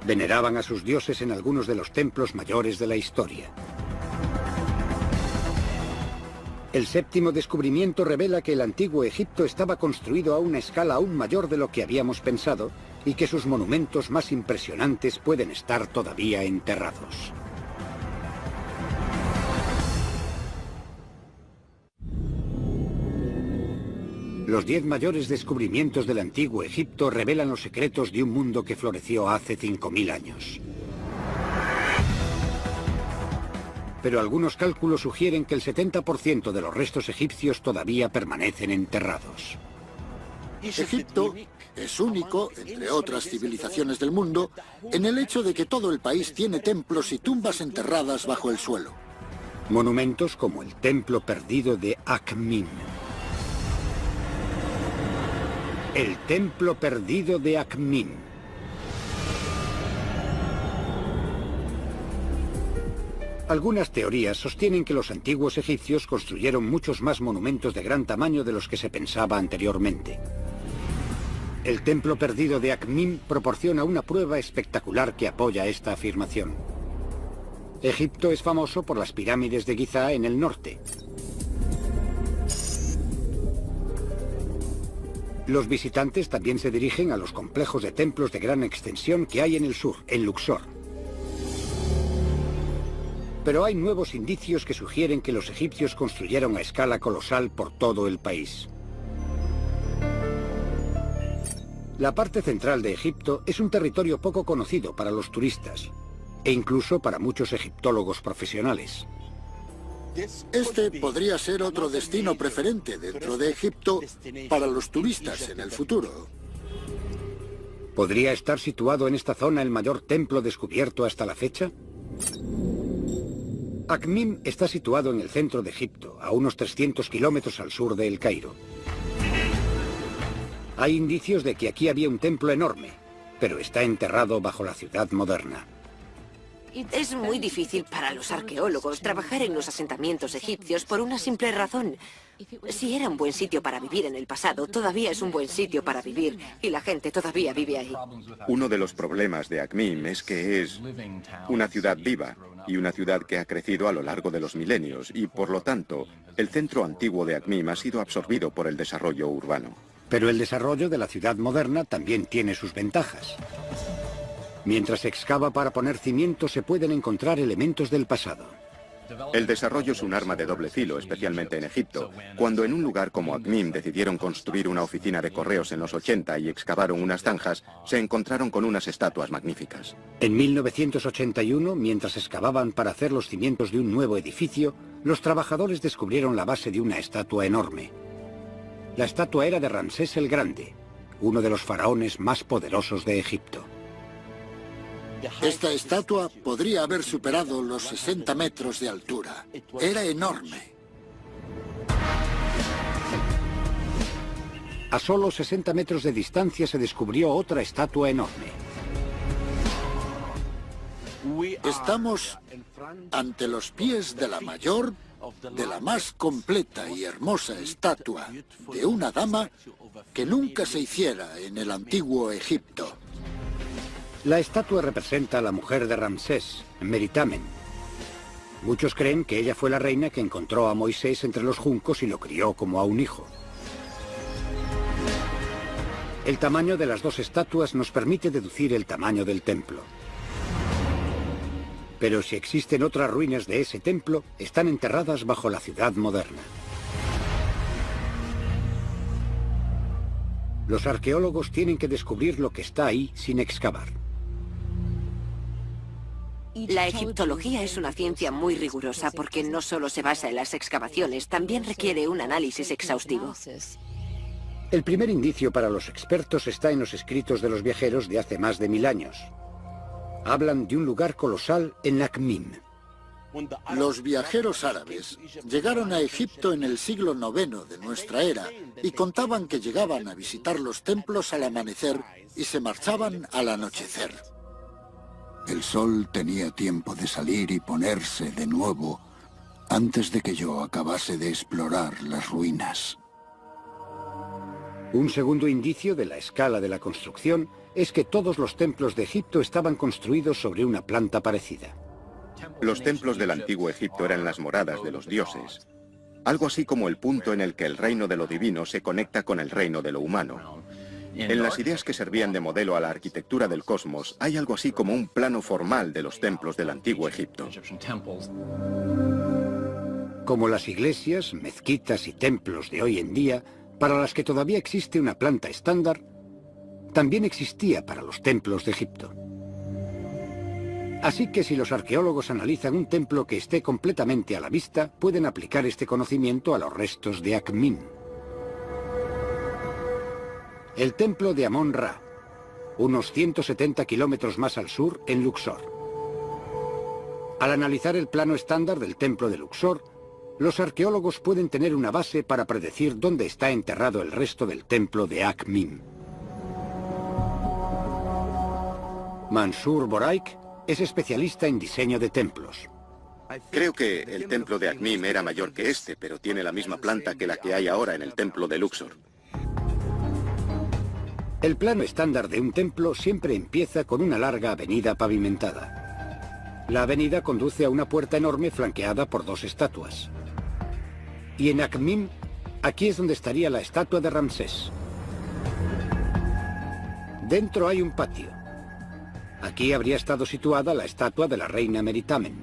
Veneraban a sus dioses en algunos de los templos mayores de la historia. El séptimo descubrimiento revela que el antiguo Egipto estaba construido a una escala aún mayor de lo que habíamos pensado y que sus monumentos más impresionantes pueden estar todavía enterrados. Los 10 mayores descubrimientos del antiguo Egipto revelan los secretos de un mundo que floreció hace 5000 años. pero algunos cálculos sugieren que el 70% de los restos egipcios todavía permanecen enterrados. Egipto es único, entre otras civilizaciones del mundo, en el hecho de que todo el país tiene templos y tumbas enterradas bajo el suelo. Monumentos como el Templo Perdido de Akhmin. El Templo Perdido de Akhmin. Algunas teorías sostienen que los antiguos egipcios construyeron muchos más monumentos de gran tamaño de los que se pensaba anteriormente. El Templo Perdido de Akhmin proporciona una prueba espectacular que apoya esta afirmación. Egipto es famoso por las pirámides de Giza en el norte. Los visitantes también se dirigen a los complejos de templos de gran extensión que hay en el sur, en Luxor. Pero hay nuevos indicios que sugieren que los egipcios construyeron a escala colosal por todo el país. La parte central de Egipto es un territorio poco conocido para los turistas, e incluso para muchos egiptólogos profesionales. Este podría ser otro destino preferente dentro de Egipto para los turistas en el futuro. ¿Podría estar situado en esta zona el mayor templo descubierto hasta la fecha? Akhmin está situado en el centro de Egipto, a unos 300 kilómetros al sur de El Cairo. Hay indicios de que aquí había un templo enorme, pero está enterrado bajo la ciudad moderna. Es muy difícil para los arqueólogos trabajar en los asentamientos egipcios por una simple razón. Si era un buen sitio para vivir en el pasado, todavía es un buen sitio para vivir, y la gente todavía vive ahí. Uno de los problemas de Akhmin es que es una ciudad viva y una ciudad que ha crecido a lo largo de los milenios, y por lo tanto, el centro antiguo de Akhmin ha sido absorbido por el desarrollo urbano. Pero el desarrollo de la ciudad moderna también tiene sus ventajas. Mientras se excava para poner cimientos, se pueden encontrar elementos del pasado. El desarrollo es un arma de doble filo, especialmente en Egipto. Cuando en un lugar como Akhmin decidieron construir una oficina de correos en los 80 y excavaron unas zanjas, se encontraron con unas estatuas magníficas. En 1981, mientras excavaban para hacer los cimientos de un nuevo edificio, los trabajadores descubrieron la base de una estatua enorme. La estatua era de Ramsés el Grande, uno de los faraones más poderosos de Egipto. Esta estatua podría haber superado los 60 metros de altura. Era enorme. A solo 60 metros de distancia se descubrió otra estatua enorme. Estamos ante los pies de la mayor, de la más completa y hermosa estatua de una dama que nunca se hiciera en el antiguo Egipto. La estatua representa a la mujer de Ramsés, Meritamen. Muchos creen que ella fue la reina que encontró a Moisés entre los juncos y lo crió como a un hijo. El tamaño de las dos estatuas nos permite deducir el tamaño del templo. Pero si existen otras ruinas de ese templo, están enterradas bajo la ciudad moderna. Los arqueólogos tienen que descubrir lo que está ahí sin excavar. La egiptología es una ciencia muy rigurosa porque no solo se basa en las excavaciones, también requiere un análisis exhaustivo. El primer indicio para los expertos está en los escritos de los viajeros de hace más de 1000 años. Hablan de un lugar colosal en Akhmin. Los viajeros árabes llegaron a Egipto en el siglo IX de nuestra era y contaban que llegaban a visitar los templos al amanecer y se marchaban al anochecer. El sol tenía tiempo de salir y ponerse de nuevo antes de que yo acabase de explorar las ruinas. Un segundo indicio de la escala de la construcción es que todos los templos de Egipto estaban construidos sobre una planta parecida. Los templos del antiguo Egipto eran las moradas de los dioses. Algo así como el punto en el que el reino de lo divino se conecta con el reino de lo humano. En las ideas que servían de modelo a la arquitectura del cosmos, hay algo así como un plano formal de los templos del antiguo Egipto. Como las iglesias, mezquitas y templos de hoy en día, para las que todavía existe una planta estándar, también existía para los templos de Egipto. Así que si los arqueólogos analizan un templo que esté completamente a la vista, pueden aplicar este conocimiento a los restos de Akhmin. El templo de Amón-Ra, unos 170 kilómetros más al sur, en Luxor. Al analizar el plano estándar del templo de Luxor, los arqueólogos pueden tener una base para predecir dónde está enterrado el resto del templo de Akhmin. Mansour Boraik es especialista en diseño de templos. Creo que el templo de Akhmin era mayor que este, pero tiene la misma planta que la que hay ahora en el templo de Luxor. El plano estándar de un templo siempre empieza con una larga avenida pavimentada. La avenida conduce a una puerta enorme flanqueada por dos estatuas. Y en Akhmin, aquí es donde estaría la estatua de Ramsés. Dentro hay un patio. Aquí habría estado situada la estatua de la reina Meritamen.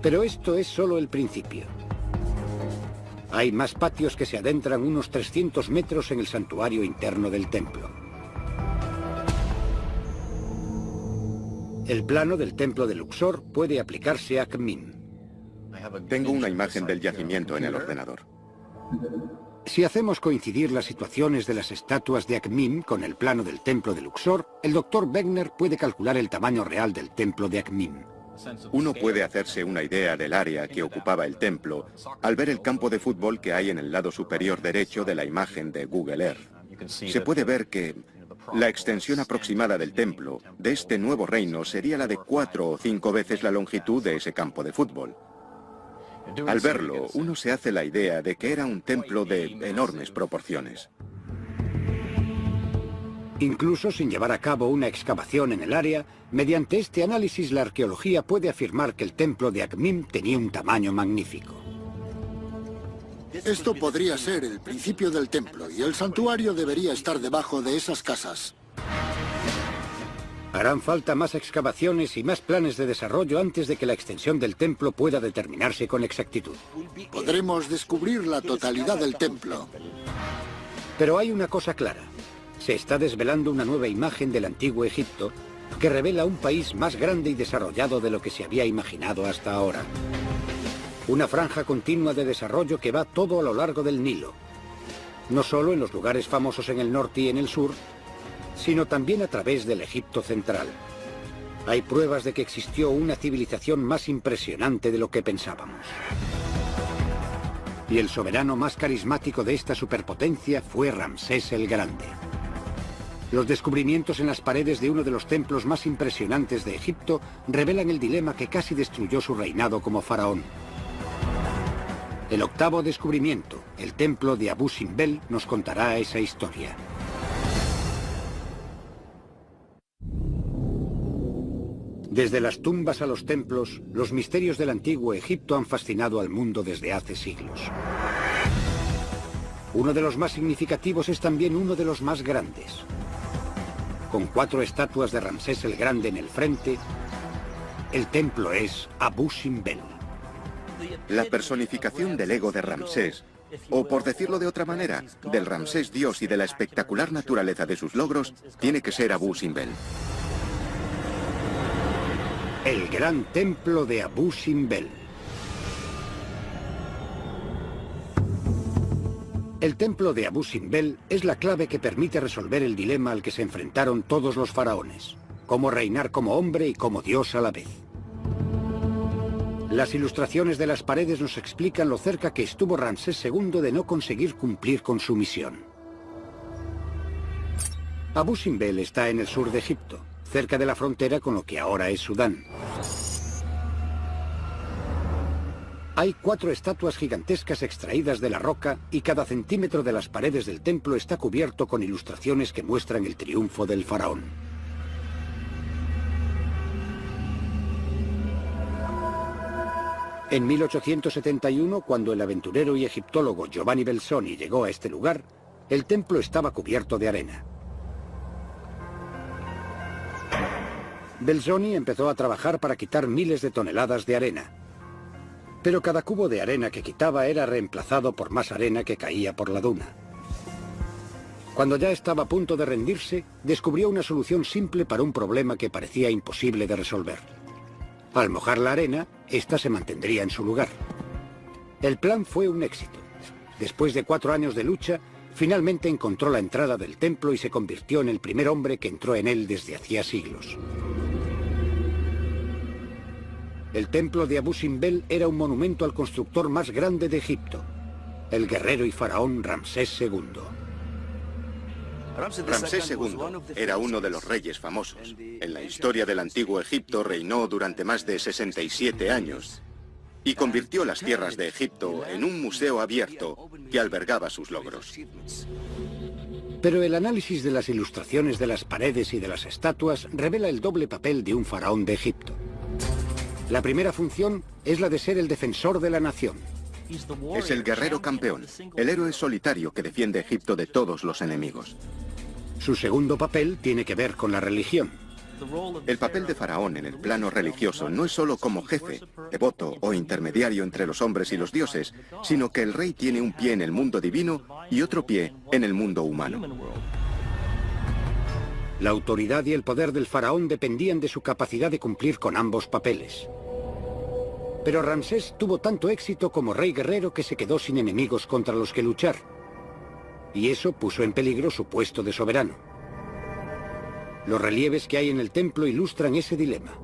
Pero esto es solo el principio. Hay más patios que se adentran unos 300 metros en el santuario interno del templo. El plano del templo de Luxor puede aplicarse a Akhmin. Tengo una imagen del yacimiento en el ordenador. Si hacemos coincidir las situaciones de las estatuas de Akhmin con el plano del templo de Luxor, el Dr. Wegener puede calcular el tamaño real del templo de Akhmin. Uno puede hacerse una idea del área que ocupaba el templo al ver el campo de fútbol que hay en el lado superior derecho de la imagen de Google Earth. Se puede ver que la extensión aproximada del templo de este nuevo reino sería la de 4 o 5 veces la longitud de ese campo de fútbol. Al verlo, uno se hace la idea de que era un templo de enormes proporciones. Incluso sin llevar a cabo una excavación en el área, mediante este análisis la arqueología puede afirmar que el templo de Akhmin tenía un tamaño magnífico. Esto podría ser el principio del templo y el santuario debería estar debajo de esas casas. Harán falta más excavaciones y más planes de desarrollo antes de que la extensión del templo pueda determinarse con exactitud. Podremos descubrir la totalidad del templo. Pero hay una cosa clara. Se está desvelando una nueva imagen del antiguo Egipto que revela un país más grande y desarrollado de lo que se había imaginado hasta ahora. Una franja continua de desarrollo que va todo a lo largo del Nilo. No solo en los lugares famosos en el norte y en el sur, sino también a través del Egipto central. Hay pruebas de que existió una civilización más impresionante de lo que pensábamos. Y el soberano más carismático de esta superpotencia fue Ramsés el Grande. Los descubrimientos en las paredes de uno de los templos más impresionantes de Egipto revelan el dilema que casi destruyó su reinado como faraón. El octavo descubrimiento, el templo de Abu Simbel, nos contará esa historia. Desde las tumbas a los templos, los misterios del antiguo Egipto han fascinado al mundo desde hace siglos. Uno de los más significativos es también uno de los más grandes. Con 4 estatuas de Ramsés el Grande en el frente, el templo es Abu Simbel. La personificación del ego de Ramsés, o por decirlo de otra manera, del Ramsés Dios y de la espectacular naturaleza de sus logros, tiene que ser Abu Simbel. El gran templo de Abu Simbel. El templo de Abu Simbel es la clave que permite resolver el dilema al que se enfrentaron todos los faraones: cómo reinar como hombre y como Dios a la vez. Las ilustraciones de las paredes nos explican lo cerca que estuvo Ramsés II de no conseguir cumplir con su misión. Abu Simbel está en el sur de Egipto, cerca de la frontera con lo que ahora es Sudán. Hay 4 estatuas gigantescas extraídas de la roca y cada centímetro de las paredes del templo está cubierto con ilustraciones que muestran el triunfo del faraón. En 1871, cuando el aventurero y egiptólogo Giovanni Belzoni llegó a este lugar, el templo estaba cubierto de arena. Belzoni empezó a trabajar para quitar miles de toneladas de arena. Pero cada cubo de arena que quitaba era reemplazado por más arena que caía por la duna. Cuando ya estaba a punto de rendirse, descubrió una solución simple para un problema que parecía imposible de resolver. Al mojar la arena, ésta se mantendría en su lugar. El plan fue un éxito. Después de 4 años de lucha, finalmente encontró la entrada del templo y se convirtió en el primer hombre que entró en él desde hacía siglos. El templo de Abu Simbel era un monumento al constructor más grande de Egipto, el guerrero y faraón Ramsés II. Ramsés II era uno de los reyes famosos. En la historia del antiguo Egipto reinó durante más de 67 años y convirtió las tierras de Egipto en un museo abierto que albergaba sus logros. Pero el análisis de las ilustraciones de las paredes y de las estatuas revela el doble papel de un faraón de Egipto. La primera función es la de ser el defensor de la nación. Es el guerrero campeón, el héroe solitario que defiende Egipto de todos los enemigos. Su segundo papel tiene que ver con la religión. El papel de faraón en el plano religioso no es solo como jefe, devoto o intermediario entre los hombres y los dioses, sino que el rey tiene un pie en el mundo divino y otro pie en el mundo humano. La autoridad y el poder del faraón dependían de su capacidad de cumplir con ambos papeles. Pero Ramsés tuvo tanto éxito como rey guerrero que se quedó sin enemigos contra los que luchar. Y eso puso en peligro su puesto de soberano. Los relieves que hay en el templo ilustran ese dilema.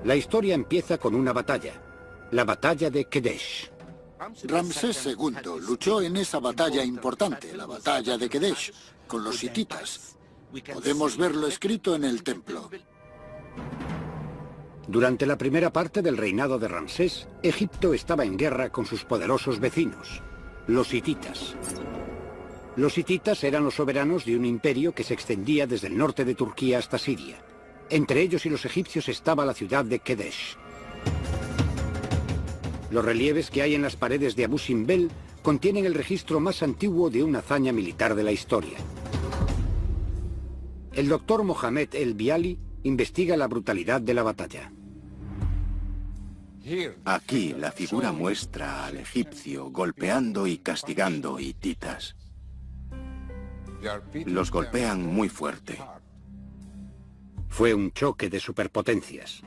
La historia empieza con una batalla, la batalla de Kedesh. Ramsés II luchó en esa batalla importante, la batalla de Kedesh, con los hititas. Podemos verlo escrito en el templo. Durante la primera parte del reinado de Ramsés, Egipto estaba en guerra con sus poderosos vecinos, los hititas. Los hititas eran los soberanos de un imperio que se extendía desde el norte de Turquía hasta Siria. Entre ellos y los egipcios estaba la ciudad de Kedesh. Los relieves que hay en las paredes de Abu Simbel contienen el registro más antiguo de una hazaña militar de la historia. El doctor Mohamed El-Biali investiga la brutalidad de la batalla. Aquí la figura muestra al egipcio golpeando y castigando hititas. Los golpean muy fuerte. Fue un choque de superpotencias.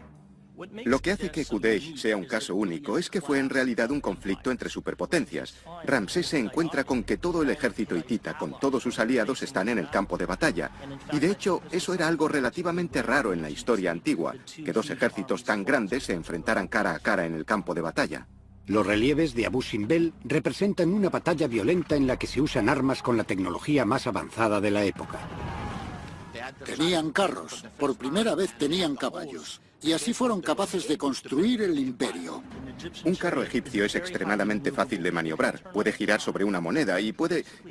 Lo que hace que Kudesh sea un caso único es que fue en realidad un conflicto entre superpotencias. Ramsés se encuentra con que todo el ejército hitita, con todos sus aliados, están en el campo de batalla. Y de hecho, eso era algo relativamente raro en la historia antigua, que dos ejércitos tan grandes se enfrentaran cara a cara en el campo de batalla. Los relieves de Abu Simbel representan una batalla violenta en la que se usan armas con la tecnología más avanzada de la época. Tenían carros, por primera vez tenían caballos, y así fueron capaces de construir el imperio. Un carro egipcio es extremadamente fácil de maniobrar, puede girar sobre una moneda y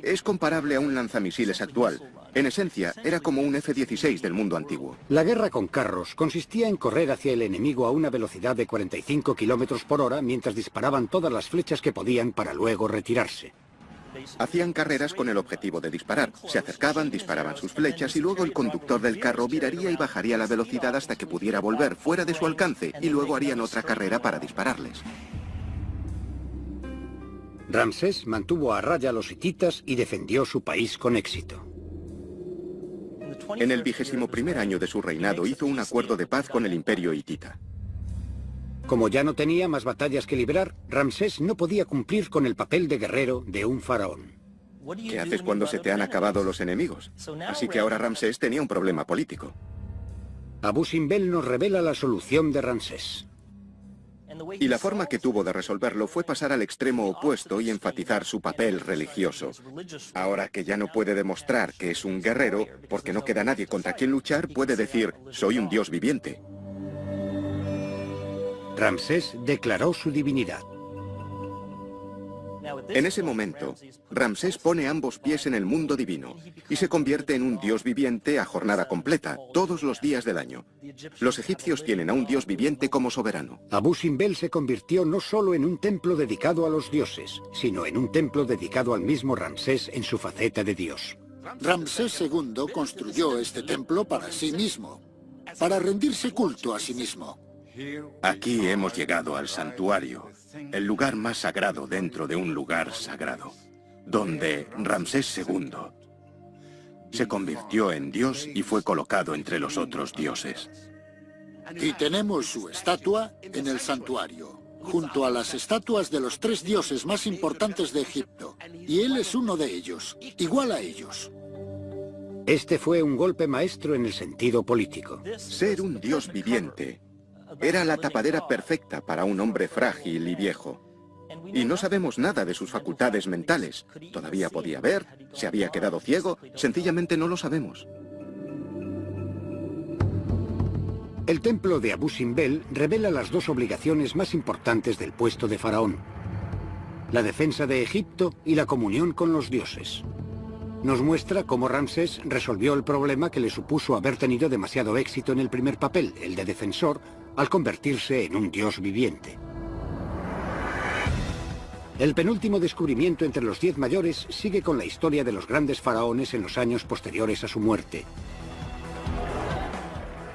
es comparable a un lanzamisiles actual. En esencia, era como un F-16 del mundo antiguo. La guerra con carros consistía en correr hacia el enemigo a una velocidad de 45 kilómetros por hora mientras disparaban todas las flechas que podían para luego retirarse. Hacían carreras con el objetivo de disparar. Se acercaban, disparaban sus flechas y luego el conductor del carro viraría y bajaría la velocidad hasta que pudiera volver fuera de su alcance y luego harían otra carrera para dispararles. Ramsés mantuvo a raya a los hititas y defendió su país con éxito. En el 21º año de su reinado hizo un acuerdo de paz con el imperio hitita. Como ya no tenía más batallas que librar, Ramsés no podía cumplir con el papel de guerrero de un faraón. ¿Qué haces cuando se te han acabado los enemigos? Así que ahora Ramsés tenía un problema político. Abu Simbel nos revela la solución de Ramsés. Y la forma que tuvo de resolverlo fue pasar al extremo opuesto y enfatizar su papel religioso. Ahora que ya no puede demostrar que es un guerrero, porque no queda nadie contra quien luchar, puede decir, soy un dios viviente. Ramsés declaró su divinidad. En ese momento, Ramsés pone ambos pies en el mundo divino y se convierte en un dios viviente a jornada completa, todos los días del año. Los egipcios tienen a un dios viviente como soberano. Abu Simbel se convirtió no solo en un templo dedicado a los dioses, sino en un templo dedicado al mismo Ramsés en su faceta de dios. Ramsés II construyó este templo para sí mismo, para rendirse culto a sí mismo. Aquí hemos llegado al santuario, el lugar más sagrado dentro de un lugar sagrado. donde Ramsés II se convirtió en dios y fue colocado entre los otros dioses. Y tenemos su estatua en el santuario, junto a las estatuas de los 3 dioses más importantes de Egipto. Y él es uno de ellos, igual a ellos. Este fue un golpe maestro en el sentido político. Ser un dios viviente era la tapadera perfecta para un hombre frágil y viejo. Y no sabemos nada de sus facultades mentales. Todavía podía ver, se había quedado ciego, sencillamente no lo sabemos. El templo de Abu Simbel revela las 2 obligaciones más importantes del puesto de faraón: la defensa de Egipto y la comunión con los dioses. Nos muestra cómo Ramsés resolvió el problema que le supuso haber tenido demasiado éxito en el primer papel, el de defensor, al convertirse en un dios viviente. El penúltimo descubrimiento entre los 10 mayores sigue con la historia de los grandes faraones en los años posteriores a su muerte.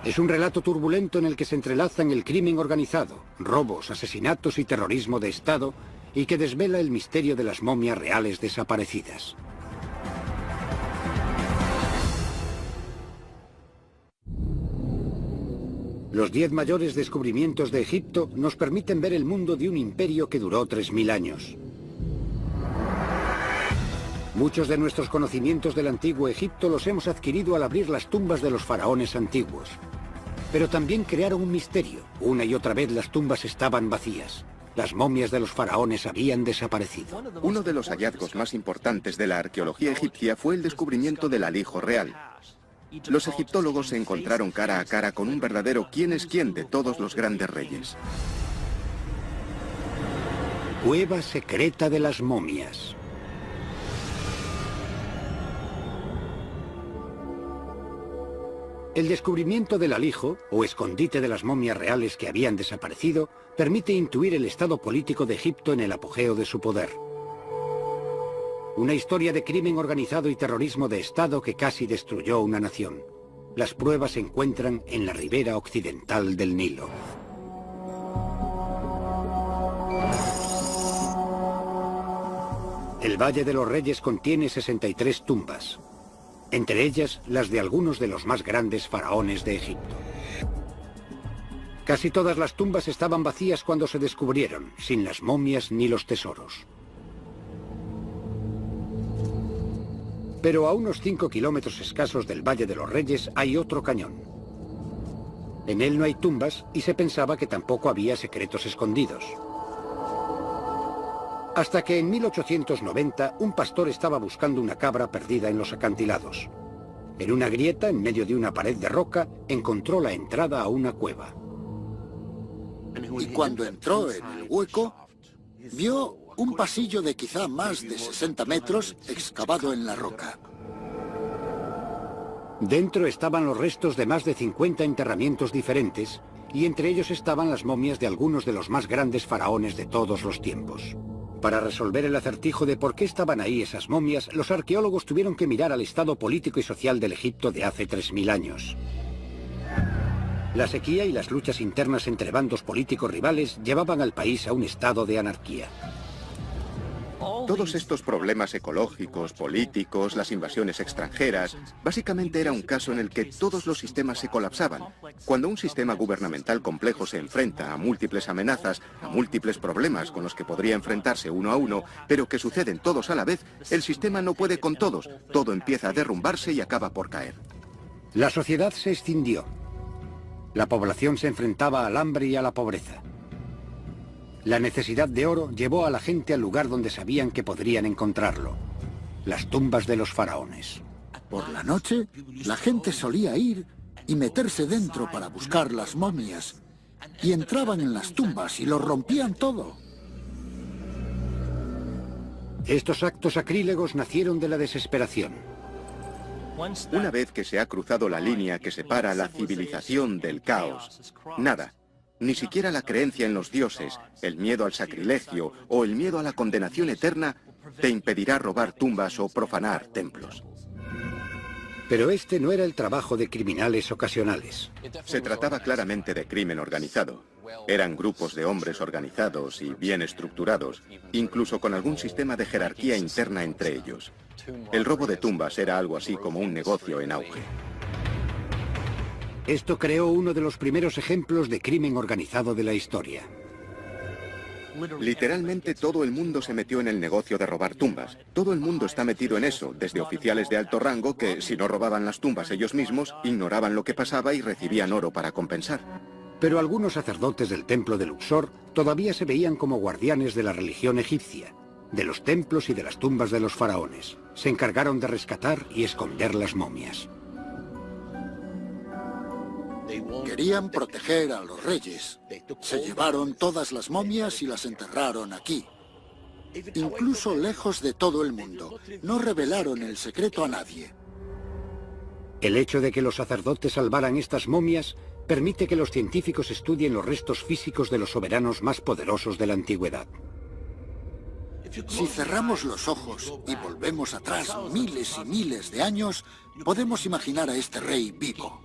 Es un relato turbulento en el que se entrelazan el crimen organizado, robos, asesinatos y terrorismo de Estado, y que desvela el misterio de las momias reales desaparecidas. Los 10 mayores descubrimientos de Egipto nos permiten ver el mundo de un imperio que duró 3000 años. Muchos de nuestros conocimientos del antiguo Egipto los hemos adquirido al abrir las tumbas de los faraones antiguos. Pero también crearon un misterio. Una y otra vez las tumbas estaban vacías. Las momias de los faraones habían desaparecido. Uno de los hallazgos más importantes de la arqueología egipcia fue el descubrimiento del alijo real. Los egiptólogos se encontraron cara a cara con un verdadero quién es quién de todos los grandes reyes. Cueva secreta de las momias. El descubrimiento del alijo, o escondite de las momias reales que habían desaparecido, permite intuir el estado político de Egipto en el apogeo de su poder. Una historia de crimen organizado y terrorismo de Estado que casi destruyó una nación. Las pruebas se encuentran en la ribera occidental del Nilo. El Valle de los Reyes contiene 63 tumbas. Entre ellas, las de algunos de los más grandes faraones de Egipto. Casi todas las tumbas estaban vacías cuando se descubrieron, sin las momias ni los tesoros. Pero a unos 5 kilómetros escasos del Valle de los Reyes hay otro cañón. En él no hay tumbas y se pensaba que tampoco había secretos escondidos. Hasta que en 1890 un pastor estaba buscando una cabra perdida en los acantilados. En una grieta, en medio de una pared de roca, encontró la entrada a una cueva. Y cuando entró en el hueco, vio un pasillo de quizá más de 60 metros excavado en la roca. Dentro estaban los restos de más de 50 enterramientos diferentes, y entre ellos estaban las momias de algunos de los más grandes faraones de todos los tiempos. Para resolver el acertijo de por qué estaban ahí esas momias, los arqueólogos tuvieron que mirar al estado político y social del Egipto de hace 3000 años. La sequía y las luchas internas entre bandos políticos rivales llevaban al país a un estado de anarquía. Todos estos problemas ecológicos, políticos, las invasiones extranjeras, básicamente era un caso en el que todos los sistemas se colapsaban. Cuando un sistema gubernamental complejo se enfrenta a múltiples amenazas, a múltiples problemas con los que podría enfrentarse uno a uno, pero que suceden todos a la vez, el sistema no puede con todos. Todo empieza a derrumbarse y acaba por caer. La sociedad se escindió. La población se enfrentaba al hambre y a la pobreza. La necesidad de oro llevó a la gente al lugar donde sabían que podrían encontrarlo: las tumbas de los faraones. Por la noche, la gente solía ir y meterse dentro para buscar las momias. Y entraban en las tumbas y lo rompían todo. Estos actos sacrílegos nacieron de la desesperación. Una vez que se ha cruzado la línea que separa la civilización del caos, nada, ni siquiera la creencia en los dioses, el miedo al sacrilegio o el miedo a la condenación eterna, te impedirá robar tumbas o profanar templos. Pero este no era el trabajo de criminales ocasionales. Se trataba claramente de crimen organizado. Eran grupos de hombres organizados y bien estructurados, incluso con algún sistema de jerarquía interna entre ellos. El robo de tumbas era algo así como un negocio en auge. Esto creó uno de los primeros ejemplos de crimen organizado de la historia. Literalmente todo el mundo se metió en el negocio de robar tumbas. Todo el mundo está metido en eso, desde oficiales de alto rango que, si no robaban las tumbas ellos mismos, ignoraban lo que pasaba y recibían oro para compensar. Pero algunos sacerdotes del templo de Luxor todavía se veían como guardianes de la religión egipcia, de los templos y de las tumbas de los faraones. Se encargaron de rescatar y esconder las momias. Querían proteger a los reyes. Se llevaron todas las momias y las enterraron aquí. Incluso lejos de todo el mundo. No revelaron el secreto a nadie. El hecho de que los sacerdotes salvaran estas momias permite que los científicos estudien los restos físicos de los soberanos más poderosos de la antigüedad. Si cerramos los ojos y volvemos atrás miles y miles de años, podemos imaginar a este rey vivo.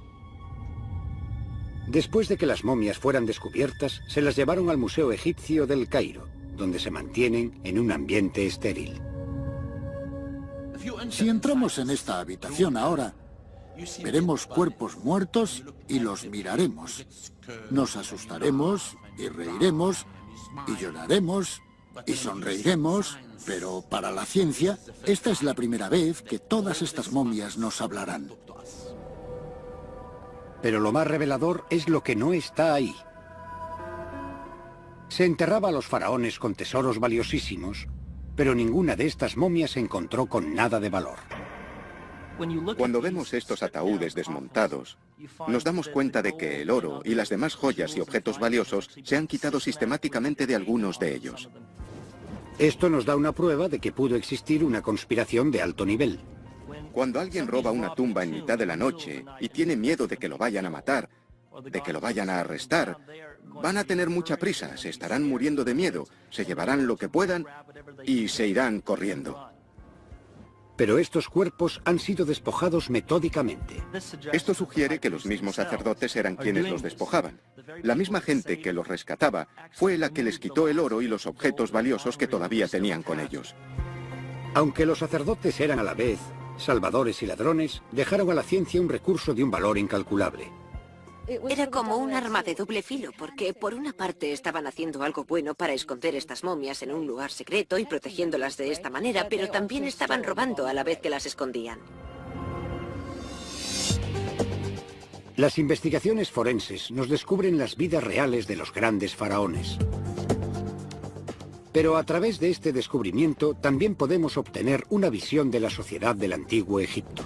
Después de que las momias fueran descubiertas, se las llevaron al Museo Egipcio del Cairo, donde se mantienen en un ambiente estéril. Si entramos en esta habitación ahora, veremos cuerpos muertos y los miraremos. Nos asustaremos y reiremos y lloraremos y sonreiremos, pero para la ciencia, esta es la primera vez que todas estas momias nos hablarán. Pero lo más revelador es lo que no está ahí. Se enterraba a los faraones con tesoros valiosísimos, pero ninguna de estas momias se encontró con nada de valor. Cuando vemos estos ataúdes desmontados, nos damos cuenta de que el oro y las demás joyas y objetos valiosos se han quitado sistemáticamente de algunos de ellos. Esto nos da una prueba de que pudo existir una conspiración de alto nivel. Cuando alguien roba una tumba en mitad de la noche y tiene miedo de que lo vayan a matar, de que lo vayan a arrestar, van a tener mucha prisa, se estarán muriendo de miedo, se llevarán lo que puedan y se irán corriendo. Pero estos cuerpos han sido despojados metódicamente. Esto sugiere que los mismos sacerdotes eran quienes los despojaban. La misma gente que los rescataba fue la que les quitó el oro y los objetos valiosos que todavía tenían con ellos. Aunque los sacerdotes eran a la vez salvadores y ladrones, dejaron a la ciencia un recurso de un valor incalculable. Era como un arma de doble filo, porque por una parte estaban haciendo algo bueno para esconder estas momias en un lugar secreto y protegiéndolas de esta manera, pero también estaban robando a la vez que las escondían. Las investigaciones forenses nos descubren las vidas reales de los grandes faraones. Pero a través de este descubrimiento también podemos obtener una visión de la sociedad del antiguo Egipto.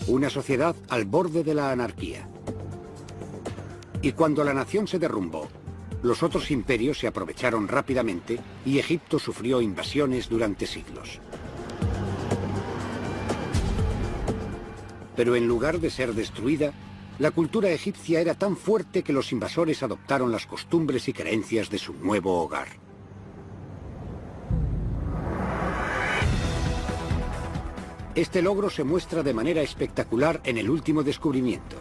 Una sociedad al borde de la anarquía. Y cuando la nación se derrumbó, los otros imperios se aprovecharon rápidamente y Egipto sufrió invasiones durante siglos. Pero en lugar de ser destruida, la cultura egipcia era tan fuerte que los invasores adoptaron las costumbres y creencias de su nuevo hogar. Este logro se muestra de manera espectacular en el último descubrimiento.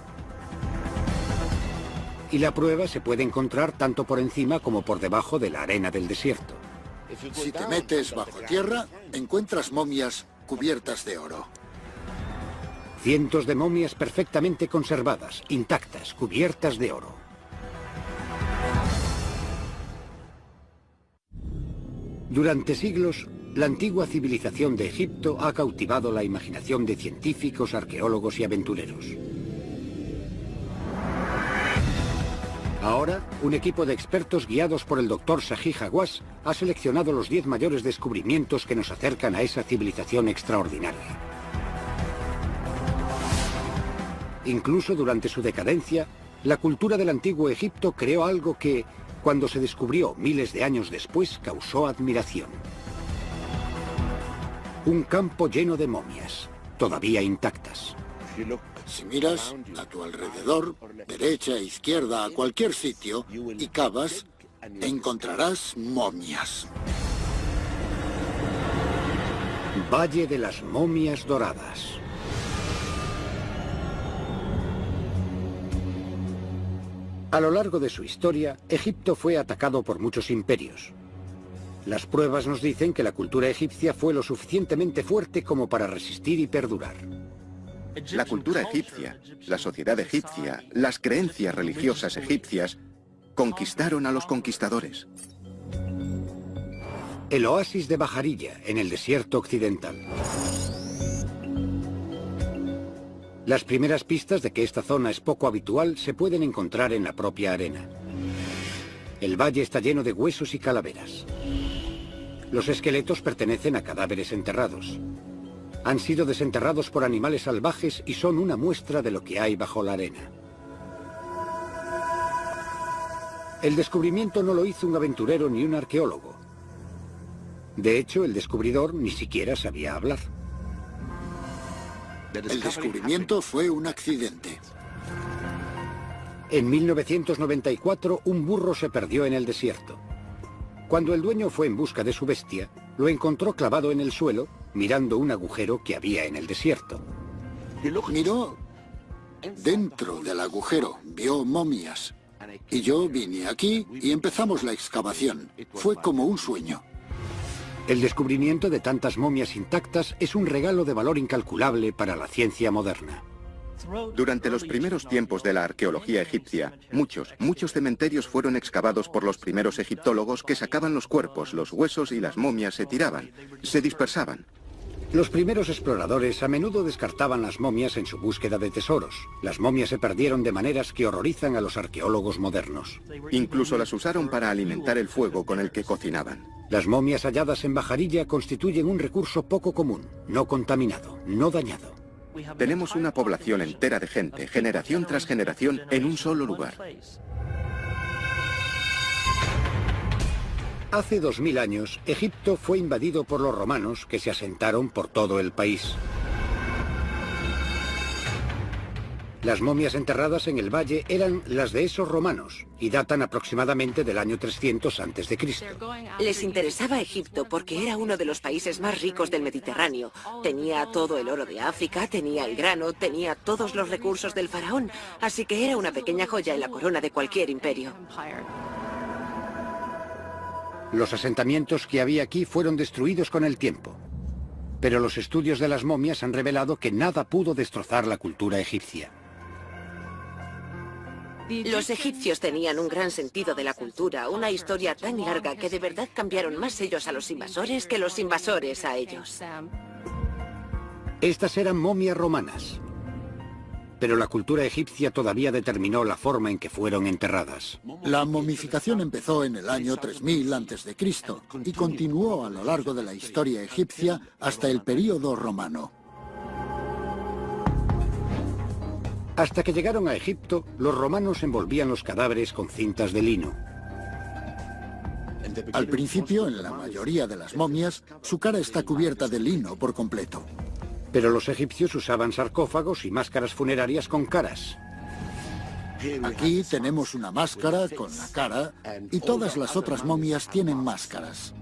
Y la prueba se puede encontrar tanto por encima como por debajo de la arena del desierto. Si te metes bajo tierra, encuentras momias cubiertas de oro. Cientos de momias perfectamente conservadas, intactas, cubiertas de oro. Durante siglos, la antigua civilización de Egipto ha cautivado la imaginación de científicos, arqueólogos y aventureros. Ahora, un equipo de expertos guiados por el Dr. Zahi Hawass ha seleccionado los 10 mayores descubrimientos que nos acercan a esa civilización extraordinaria. Incluso durante su decadencia, la cultura del antiguo Egipto creó algo que, cuando se descubrió miles de años después, causó admiración. Un campo lleno de momias, todavía intactas. Si miras a tu alrededor, derecha, izquierda, a cualquier sitio, y cavas, encontrarás momias. Valle de las Momias Doradas. A lo largo de su historia, Egipto fue atacado por muchos imperios. Las pruebas nos dicen que la cultura egipcia fue lo suficientemente fuerte como para resistir y perdurar. La cultura egipcia, la sociedad egipcia, las creencias religiosas egipcias conquistaron a los conquistadores. El oasis de Bajarilla, en el desierto occidental. Las primeras pistas de que esta zona es poco habitual se pueden encontrar en la propia arena. El valle está lleno de huesos y calaveras. Los esqueletos pertenecen a cadáveres enterrados. Han sido desenterrados por animales salvajes y son una muestra de lo que hay bajo la arena. El descubrimiento no lo hizo un aventurero ni un arqueólogo. De hecho, el descubridor ni siquiera sabía hablar. El descubrimiento fue un accidente. En 1994, un burro se perdió en el desierto. Cuando el dueño fue en busca de su bestia, lo encontró clavado en el suelo, mirando un agujero que había en el desierto. Miró dentro del agujero, vio momias. Y yo vine aquí y empezamos la excavación. Fue como un sueño. El descubrimiento de tantas momias intactas es un regalo de valor incalculable para la ciencia moderna. Durante los primeros tiempos de la arqueología egipcia, muchos cementerios fueron excavados por los primeros egiptólogos que sacaban los cuerpos, los huesos y las momias se tiraban, se dispersaban. Los primeros exploradores a menudo descartaban las momias en su búsqueda de tesoros. Las momias se perdieron de maneras que horrorizan a los arqueólogos modernos. Incluso las usaron para alimentar el fuego con el que cocinaban. Las momias halladas en Bajarilla constituyen un recurso poco común, no contaminado, no dañado. Tenemos una población entera de gente, generación tras generación, en un solo lugar. Hace 2000 años, Egipto fue invadido por los romanos que se asentaron por todo el país. Las momias enterradas en el valle eran las de esos romanos y datan aproximadamente del año 300 a.C. Les interesaba Egipto porque era uno de los países más ricos del Mediterráneo. Tenía todo el oro de África, tenía el grano, tenía todos los recursos del faraón, así que era una pequeña joya en la corona de cualquier imperio. Los asentamientos que había aquí fueron destruidos con el tiempo, pero los estudios de las momias han revelado que nada pudo destrozar la cultura egipcia. Los egipcios tenían un gran sentido de la cultura, una historia tan larga que de verdad cambiaron más ellos a los invasores que los invasores a ellos. Estas eran momias romanas, pero la cultura egipcia todavía determinó la forma en que fueron enterradas. La momificación empezó en el año 3000 a.C. y continuó a lo largo de la historia egipcia hasta el período romano. Hasta que llegaron a Egipto, los romanos envolvían los cadáveres con cintas de lino. Al principio, en la mayoría de las momias, su cara está cubierta de lino por completo. Pero los egipcios usaban sarcófagos y máscaras funerarias con caras. Aquí tenemos una máscara con la cara y todas las otras momias tienen máscaras.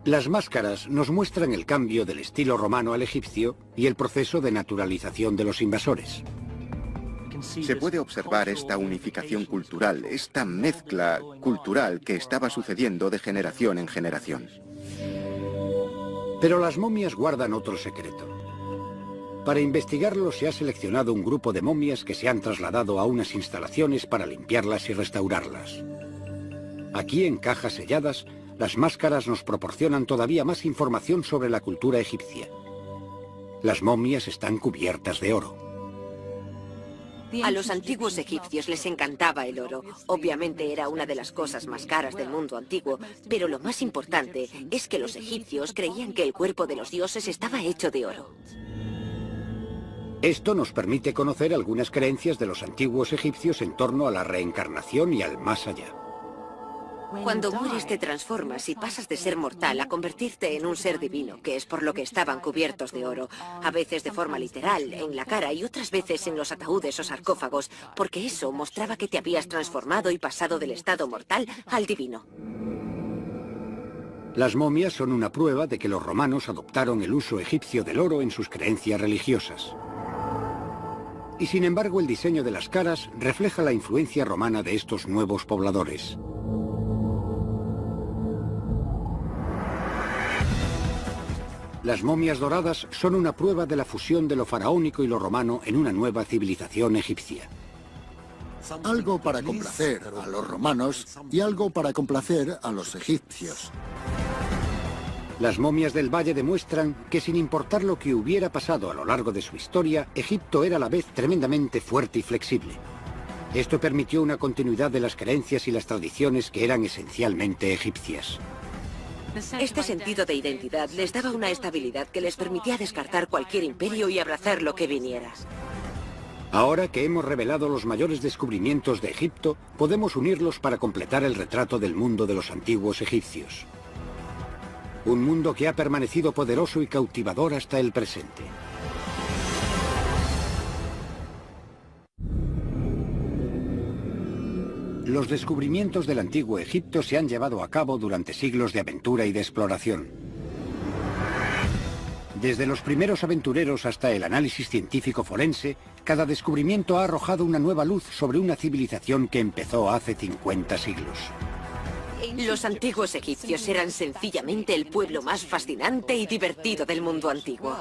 Las máscaras nos muestran el cambio del estilo romano al egipcio y el proceso de naturalización de los invasores. Se puede observar esta unificación cultural, esta mezcla cultural que estaba sucediendo de generación en generación. Pero las momias guardan otro secreto. Para investigarlo se ha seleccionado un grupo de momias que se han trasladado a unas instalaciones para limpiarlas y restaurarlas. Aquí, en cajas selladas, las máscaras nos proporcionan todavía más información sobre la cultura egipcia. Las momias están cubiertas de oro. A los antiguos egipcios les encantaba el oro. Obviamente era una de las cosas más caras del mundo antiguo, pero lo más importante es que los egipcios creían que el cuerpo de los dioses estaba hecho de oro. Esto nos permite conocer algunas creencias de los antiguos egipcios en torno a la reencarnación y al más allá. Cuando mueres te transformas y pasas de ser mortal a convertirte en un ser divino, que es por lo que estaban cubiertos de oro, a veces de forma literal, en la cara, y otras veces en los ataúdes o sarcófagos, porque eso mostraba que te habías transformado y pasado del estado mortal al divino. Las momias son una prueba de que los romanos adoptaron el uso egipcio del oro en sus creencias religiosas. Y sin embargo, el diseño de las caras refleja la influencia romana de estos nuevos pobladores. Las momias doradas son una prueba de la fusión de lo faraónico y lo romano en una nueva civilización egipcia. Algo para complacer a los romanos y algo para complacer a los egipcios. Las momias del valle demuestran que sin importar lo que hubiera pasado a lo largo de su historia, Egipto era a la vez tremendamente fuerte y flexible. Esto permitió una continuidad de las creencias y las tradiciones que eran esencialmente egipcias. Este sentido de identidad les daba una estabilidad que les permitía descartar cualquier imperio y abrazar lo que viniera. Ahora que hemos revelado los mayores descubrimientos de Egipto, podemos unirlos para completar el retrato del mundo de los antiguos egipcios. Un mundo que ha permanecido poderoso y cautivador hasta el presente. Los descubrimientos del antiguo Egipto se han llevado a cabo durante siglos de aventura y de exploración. Desde los primeros aventureros hasta el análisis científico forense, cada descubrimiento ha arrojado una nueva luz sobre una civilización que empezó hace 50 siglos. Los antiguos egipcios eran sencillamente el pueblo más fascinante y divertido del mundo antiguo.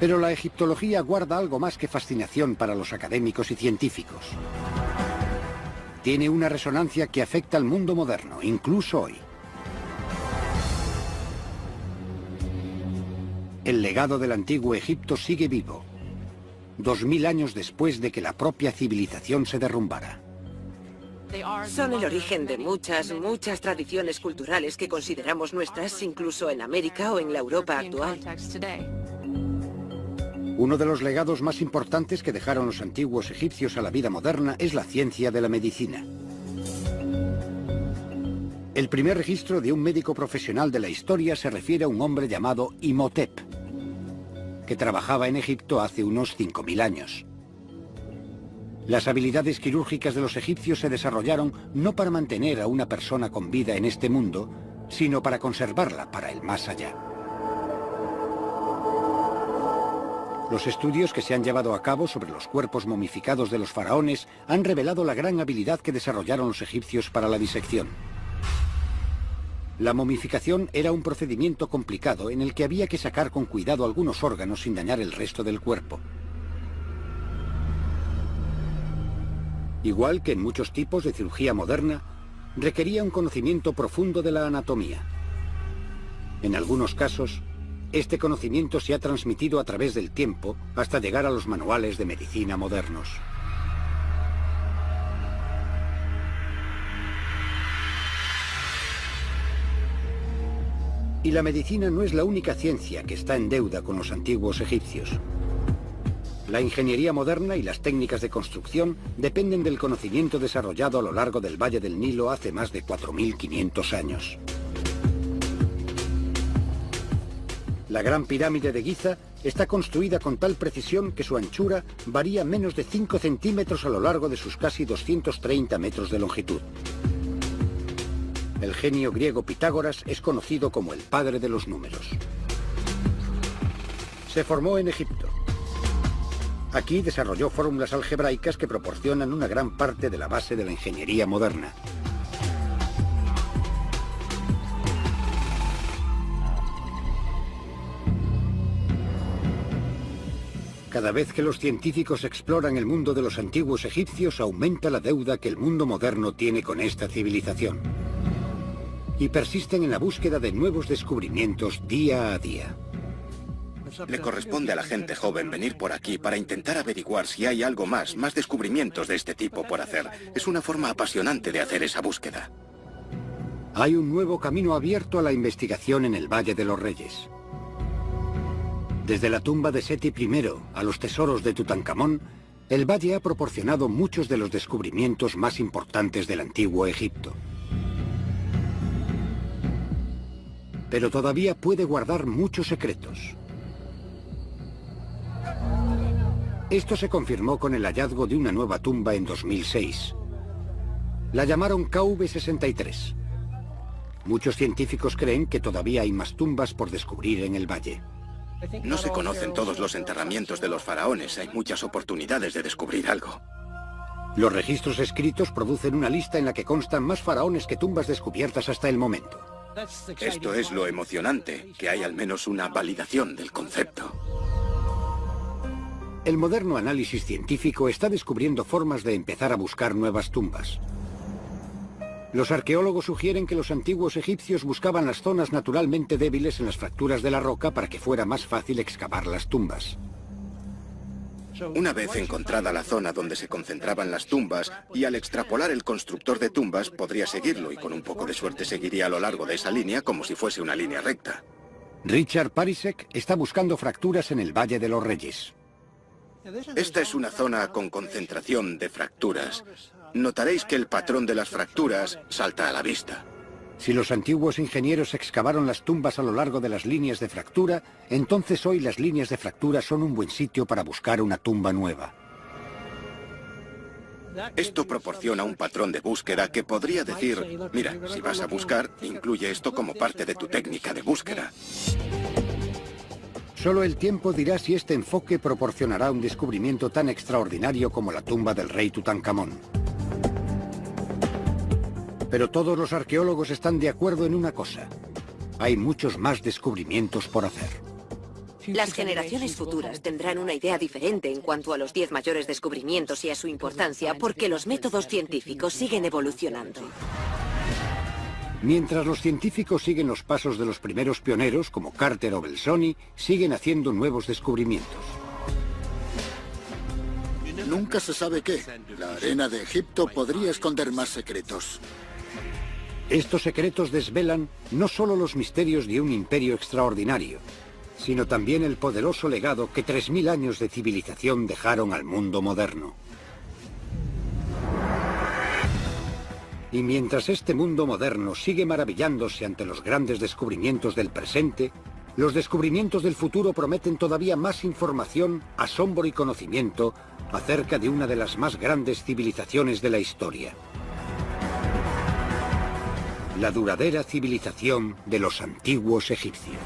Pero la egiptología guarda algo más que fascinación para los académicos y científicos. Tiene una resonancia que afecta al mundo moderno, incluso hoy. El legado del antiguo Egipto sigue vivo, 2000 años después de que la propia civilización se derrumbara. Son el origen de muchas tradiciones culturales que consideramos nuestras, incluso en América o en la Europa actual. Uno de los legados más importantes que dejaron los antiguos egipcios a la vida moderna es la ciencia de la medicina. El primer registro de un médico profesional de la historia se refiere a un hombre llamado Imhotep, que trabajaba en Egipto hace unos 5000 años. Las habilidades quirúrgicas de los egipcios se desarrollaron no para mantener a una persona con vida en este mundo, sino para conservarla para el más allá. Los estudios que se han llevado a cabo sobre los cuerpos momificados de los faraones han revelado la gran habilidad que desarrollaron los egipcios para la disección. La momificación era un procedimiento complicado en el que había que sacar con cuidado algunos órganos sin dañar el resto del cuerpo. Igual que en muchos tipos de cirugía moderna, requería un conocimiento profundo de la anatomía. En algunos casos, este conocimiento se ha transmitido a través del tiempo hasta llegar a los manuales de medicina modernos. Y la medicina no es la única ciencia que está en deuda con los antiguos egipcios. La ingeniería moderna y las técnicas de construcción dependen del conocimiento desarrollado a lo largo del Valle del Nilo hace más de 4500 años. La Gran Pirámide de Giza está construida con tal precisión que su anchura varía menos de 5 centímetros a lo largo de sus casi 230 metros de longitud. El genio griego Pitágoras es conocido como el padre de los números. Se formó en Egipto. Aquí desarrolló fórmulas algebraicas que proporcionan una gran parte de la base de la ingeniería moderna. Cada vez que los científicos exploran el mundo de los antiguos egipcios, aumenta la deuda que el mundo moderno tiene con esta civilización. Y persisten en la búsqueda de nuevos descubrimientos día a día. Le corresponde a la gente joven venir por aquí para intentar averiguar si hay algo más descubrimientos de este tipo por hacer. Es una forma apasionante de hacer esa búsqueda. Hay un nuevo camino abierto a la investigación en el Valle de los Reyes. Desde la tumba de Seti I a los tesoros de Tutankamón, el valle ha proporcionado muchos de los descubrimientos más importantes del antiguo Egipto. Pero todavía puede guardar muchos secretos. Esto se confirmó con el hallazgo de una nueva tumba en 2006. La llamaron KV-63. Muchos científicos creen que todavía hay más tumbas por descubrir en el valle. No se conocen todos los enterramientos de los faraones. Hay muchas oportunidades de descubrir algo. Los registros escritos producen una lista en la que constan más faraones que tumbas descubiertas hasta el momento. Esto es lo emocionante, que hay al menos una validación del concepto. El moderno análisis científico está descubriendo formas de empezar a buscar nuevas tumbas. Los arqueólogos sugieren que los antiguos egipcios buscaban las zonas naturalmente débiles en las fracturas de la roca para que fuera más fácil excavar las tumbas. Una vez encontrada la zona donde se concentraban las tumbas, y al extrapolar el constructor de tumbas podría seguirlo y con un poco de suerte seguiría a lo largo de esa línea como si fuese una línea recta. Richard Parisek está buscando fracturas en el Valle de los Reyes. Esta es una zona con concentración de fracturas. Notaréis que el patrón de las fracturas salta a la vista. Si los antiguos ingenieros excavaron las tumbas a lo largo de las líneas de fractura, entonces hoy las líneas de fractura son un buen sitio para buscar una tumba nueva. Esto proporciona un patrón de búsqueda que podría decir, mira, si vas a buscar, incluye esto como parte de tu técnica de búsqueda. Solo el tiempo dirá si este enfoque proporcionará un descubrimiento tan extraordinario como la tumba del rey Tutankamón. Pero todos los arqueólogos están de acuerdo en una cosa. Hay muchos más descubrimientos por hacer. Las generaciones futuras tendrán una idea diferente en cuanto a los 10 mayores descubrimientos y a su importancia, porque los métodos científicos siguen evolucionando. Mientras los científicos siguen los pasos de los primeros pioneros, como Carter o Belzoni, siguen haciendo nuevos descubrimientos. Nunca se sabe qué. La arena de Egipto podría esconder más secretos. Estos secretos desvelan no solo los misterios de un imperio extraordinario, sino también el poderoso legado que 3000 años de civilización dejaron al mundo moderno. Y mientras este mundo moderno sigue maravillándose ante los grandes descubrimientos del presente, los descubrimientos del futuro prometen todavía más información, asombro y conocimiento acerca de una de las más grandes civilizaciones de la historia. La duradera civilización de los antiguos egipcios.